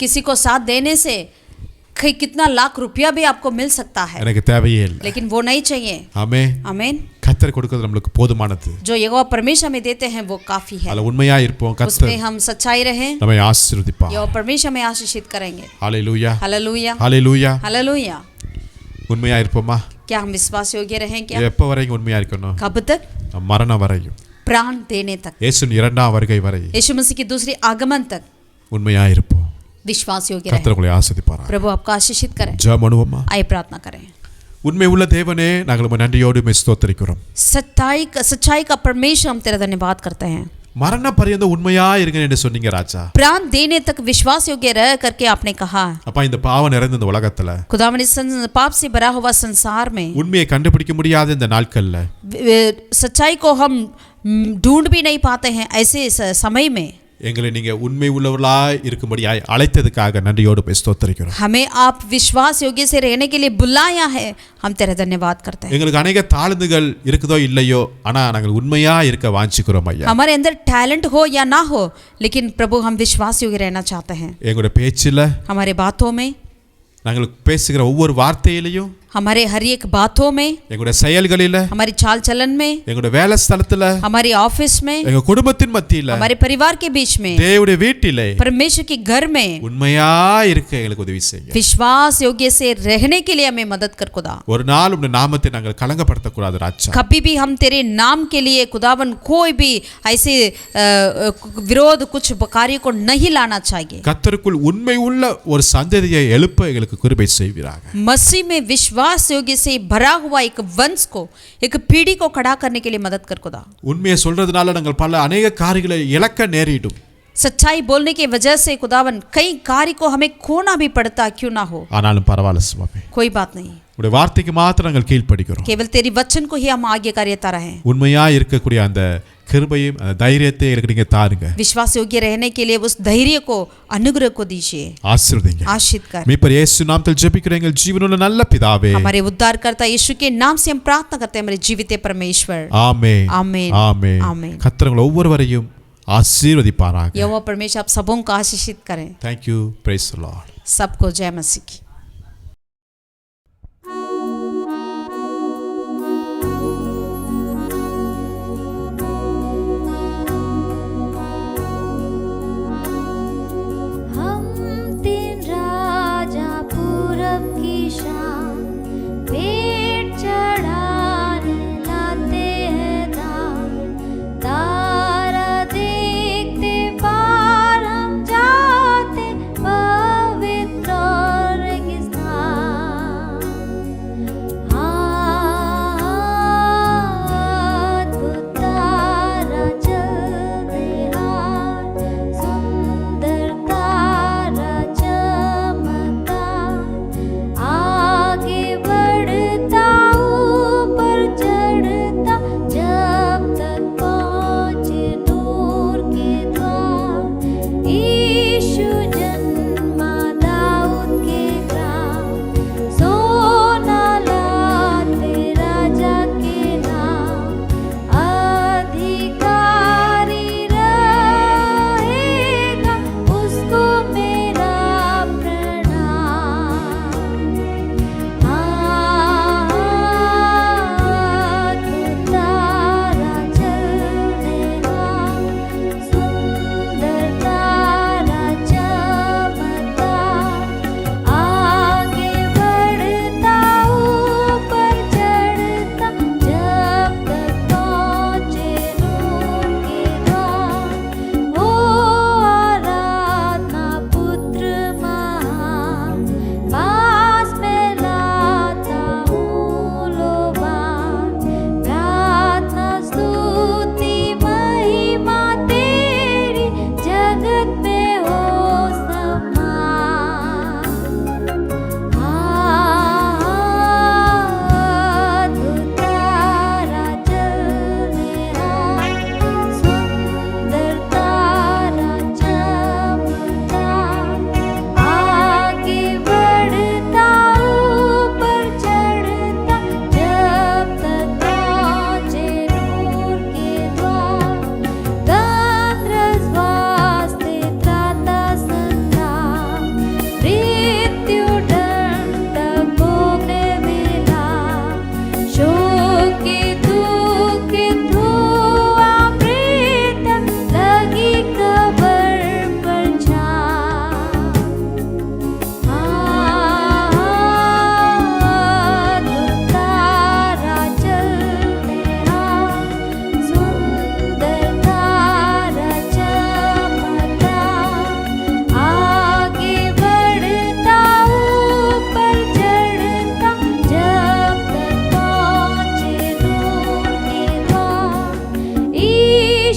किसी को साथ देने से कितना लाख रुपया भी आपको मिल सकता है, எனக்கு தேவையே இல்லை. लेकिन वो नहीं चाहिए। ஆமென். आमीन। கர்த்தர் கொடுக்கிறது நமக்கு போதுமானது. जो यहोवा परमेश्वर में देते हैं वो काफी है। அதுல உண்மையா இருப்போம். கர்த்தர் उसमें हम सच्चाई रहें, நம்மை ஆசீர்வதிப்பார். यहोवा परमेश्वर में आशीषित करेंगे। ஹalleluya. हालेलुया। ஹalleluya. हालेलुया। உண்மையா இருப்போமா? क्या हम विश्वास योग्य रहें क्या? எப்ப வரைக்கும் உண்மையா இருக்கணும்? कब तक? மரணம் வரையும். प्राण देने तक, இயேசுவின் இரண்டாம் வருகை வரை यीशु मसीह की दूसरी आगमन तक உண்மையா இருப்போம். विश्वास योग्य கர்த்தர் रहें। உங்களை ஆசீர்வதிப்பார். प्रभु आपको आशीषित करें। ஜெபம் பண்ணுவோமா? आइए प्रार्थना करें। உண்மை உள்ள தேவனே நாங்கள் உம்மை நன்றியோடு உம்மை ஸ்தோத்திரிக்கிறோம். सच्चाई का परमेश्वर हम तेरा धन्यवाद करते हैं. மரண பரியந்த உண்மையா இருங்க என்று சொன்னீங்க ராஜா. प्राण देने तक विश्वास योग्य रह करके आपने कहा. அப்பா இந்த பாவம் நிறைந்த இந்த உலகத்துல खुदावन इस पाप से भरा हुआ संसार में உண்மையை கண்டுபிடிக்க முடியாத இந்த நாட்கள்ல सच्चाई को हम ढूंढ भी नहीं पाते हैं ऐसे समय में எங்களை நீங்க உண்மை உள்ளவர்களாய் இருக்கும்படியாய் அழைத்ததுக்காக நன்றியோடு உம்மை ஸ்தோத்திரிக்கிறோம். हमें आप विश्वास योग्य से रहने के लिए बुलाया है, हम तेरा धन्यवाद करते हैं. எங்களுக்கு अनेक தாளந்துகள் இருக்குதோ இல்லையோ ஆனா நாங்கள் உண்மையா இருக்க வாஞ்சிக்கிறோம் ஐயா. हमारे अंदर टैलेंट हो या ना हो लेकिन प्रभु हम विश्वास योग्य रहना चाहते हैं. எங்களுடைய பேச்சில हमारे बातों में நாங்கள் பேசுகிற ஒவ்வொரு வார்த்தையிலையும் हमारे हर एक बातों में எங்களுடைய செயல்களில हमारी चाल चलन में எங்களுடைய வேலை ஸ்தலத்துல हमारी ऑफिस में எங்க குடும்பத்தின் மத்தியில हमारे परिवार के बीच में தேவனுடைய வீட்டிலே परमेश्वर के घर में உண்மையா இருக்க எங்களுக்கு உதவி செய்யுங்க. विश्वास योग्य से रहने के लिए हमें मदद कर खुदा. ஒரு நாள் உம்முடைய நாமத்தை நாங்கள் கலங்கப்படுத்த கூடாது ராஜா. कभी भी हम तेरे नाम के लिए खुदावन कोई भी ऐसे विरोध कुछ कार्य को नहीं लाना चाहिए. கர்த்தருக்குள் உண்மை உள்ள ஒரு சந்ததியை எழுப்ப எங்களுக்கு கிருபை செய்வீராக. मसीह में विश्वास योग्य से भरा हुआ एक वंश को, एक पीढ़ी को खड़ा करने के लिए मदद कर खुदा. உண்மையை சொல்றதுனால நாங்கள் பல अनेक காரியங்களை இழக்க நேரிடும். सच्चाई बोलने की वजह से खुदावन कई कार्य को हमें खोना भी पड़ता क्यों ना हो. ஆனாலும் பரவாயில்லை சுவாமி. कोई बात नहीं, உடைய வார்த்தைக்கு மாத்திரம் நாங்கள் கீழ்ப்படிக்கிறோம். केवल तेरी वचन को ही हम आगे कार्यता रहे. உண்மையா இருக்கக்கூடிய அந்த கிருபையும் அந்த தைரியத்தை எனக்கு நீங்க தாருங்க. विश्वास योग्य रहने के लिए उस धैर्य को, अनुग्रह को दीजिए. ஆசீர்வதிங்க. आशीष कर. மீட்பர் இயேசு நாமத்தில் ஜெபிக்கிறேன் எங்கள் ஜீவனுள்ள நல்ல பிதாவே. हमारे उद्धारकर्ता यीशु के नाम से हम प्रार्थना करते हैं, हमारे जीवित परमेश्वर. ஆமென். आमीन. ஆமென். आमीन. கர்த்தர் உங்களை ஒவ்வொருவரையும் ஆசீர்வதிப்பாராக. यहोवा परमेश्वर आप सबों को आशीषित करें. Thank you. Praise the Lord. सबको जय मसीह की. हम तीन राजा पूरब की शान पेट चढ़ाने लाते हैं दान. तारा देखते पार हम जाते पवित्र और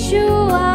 यीशु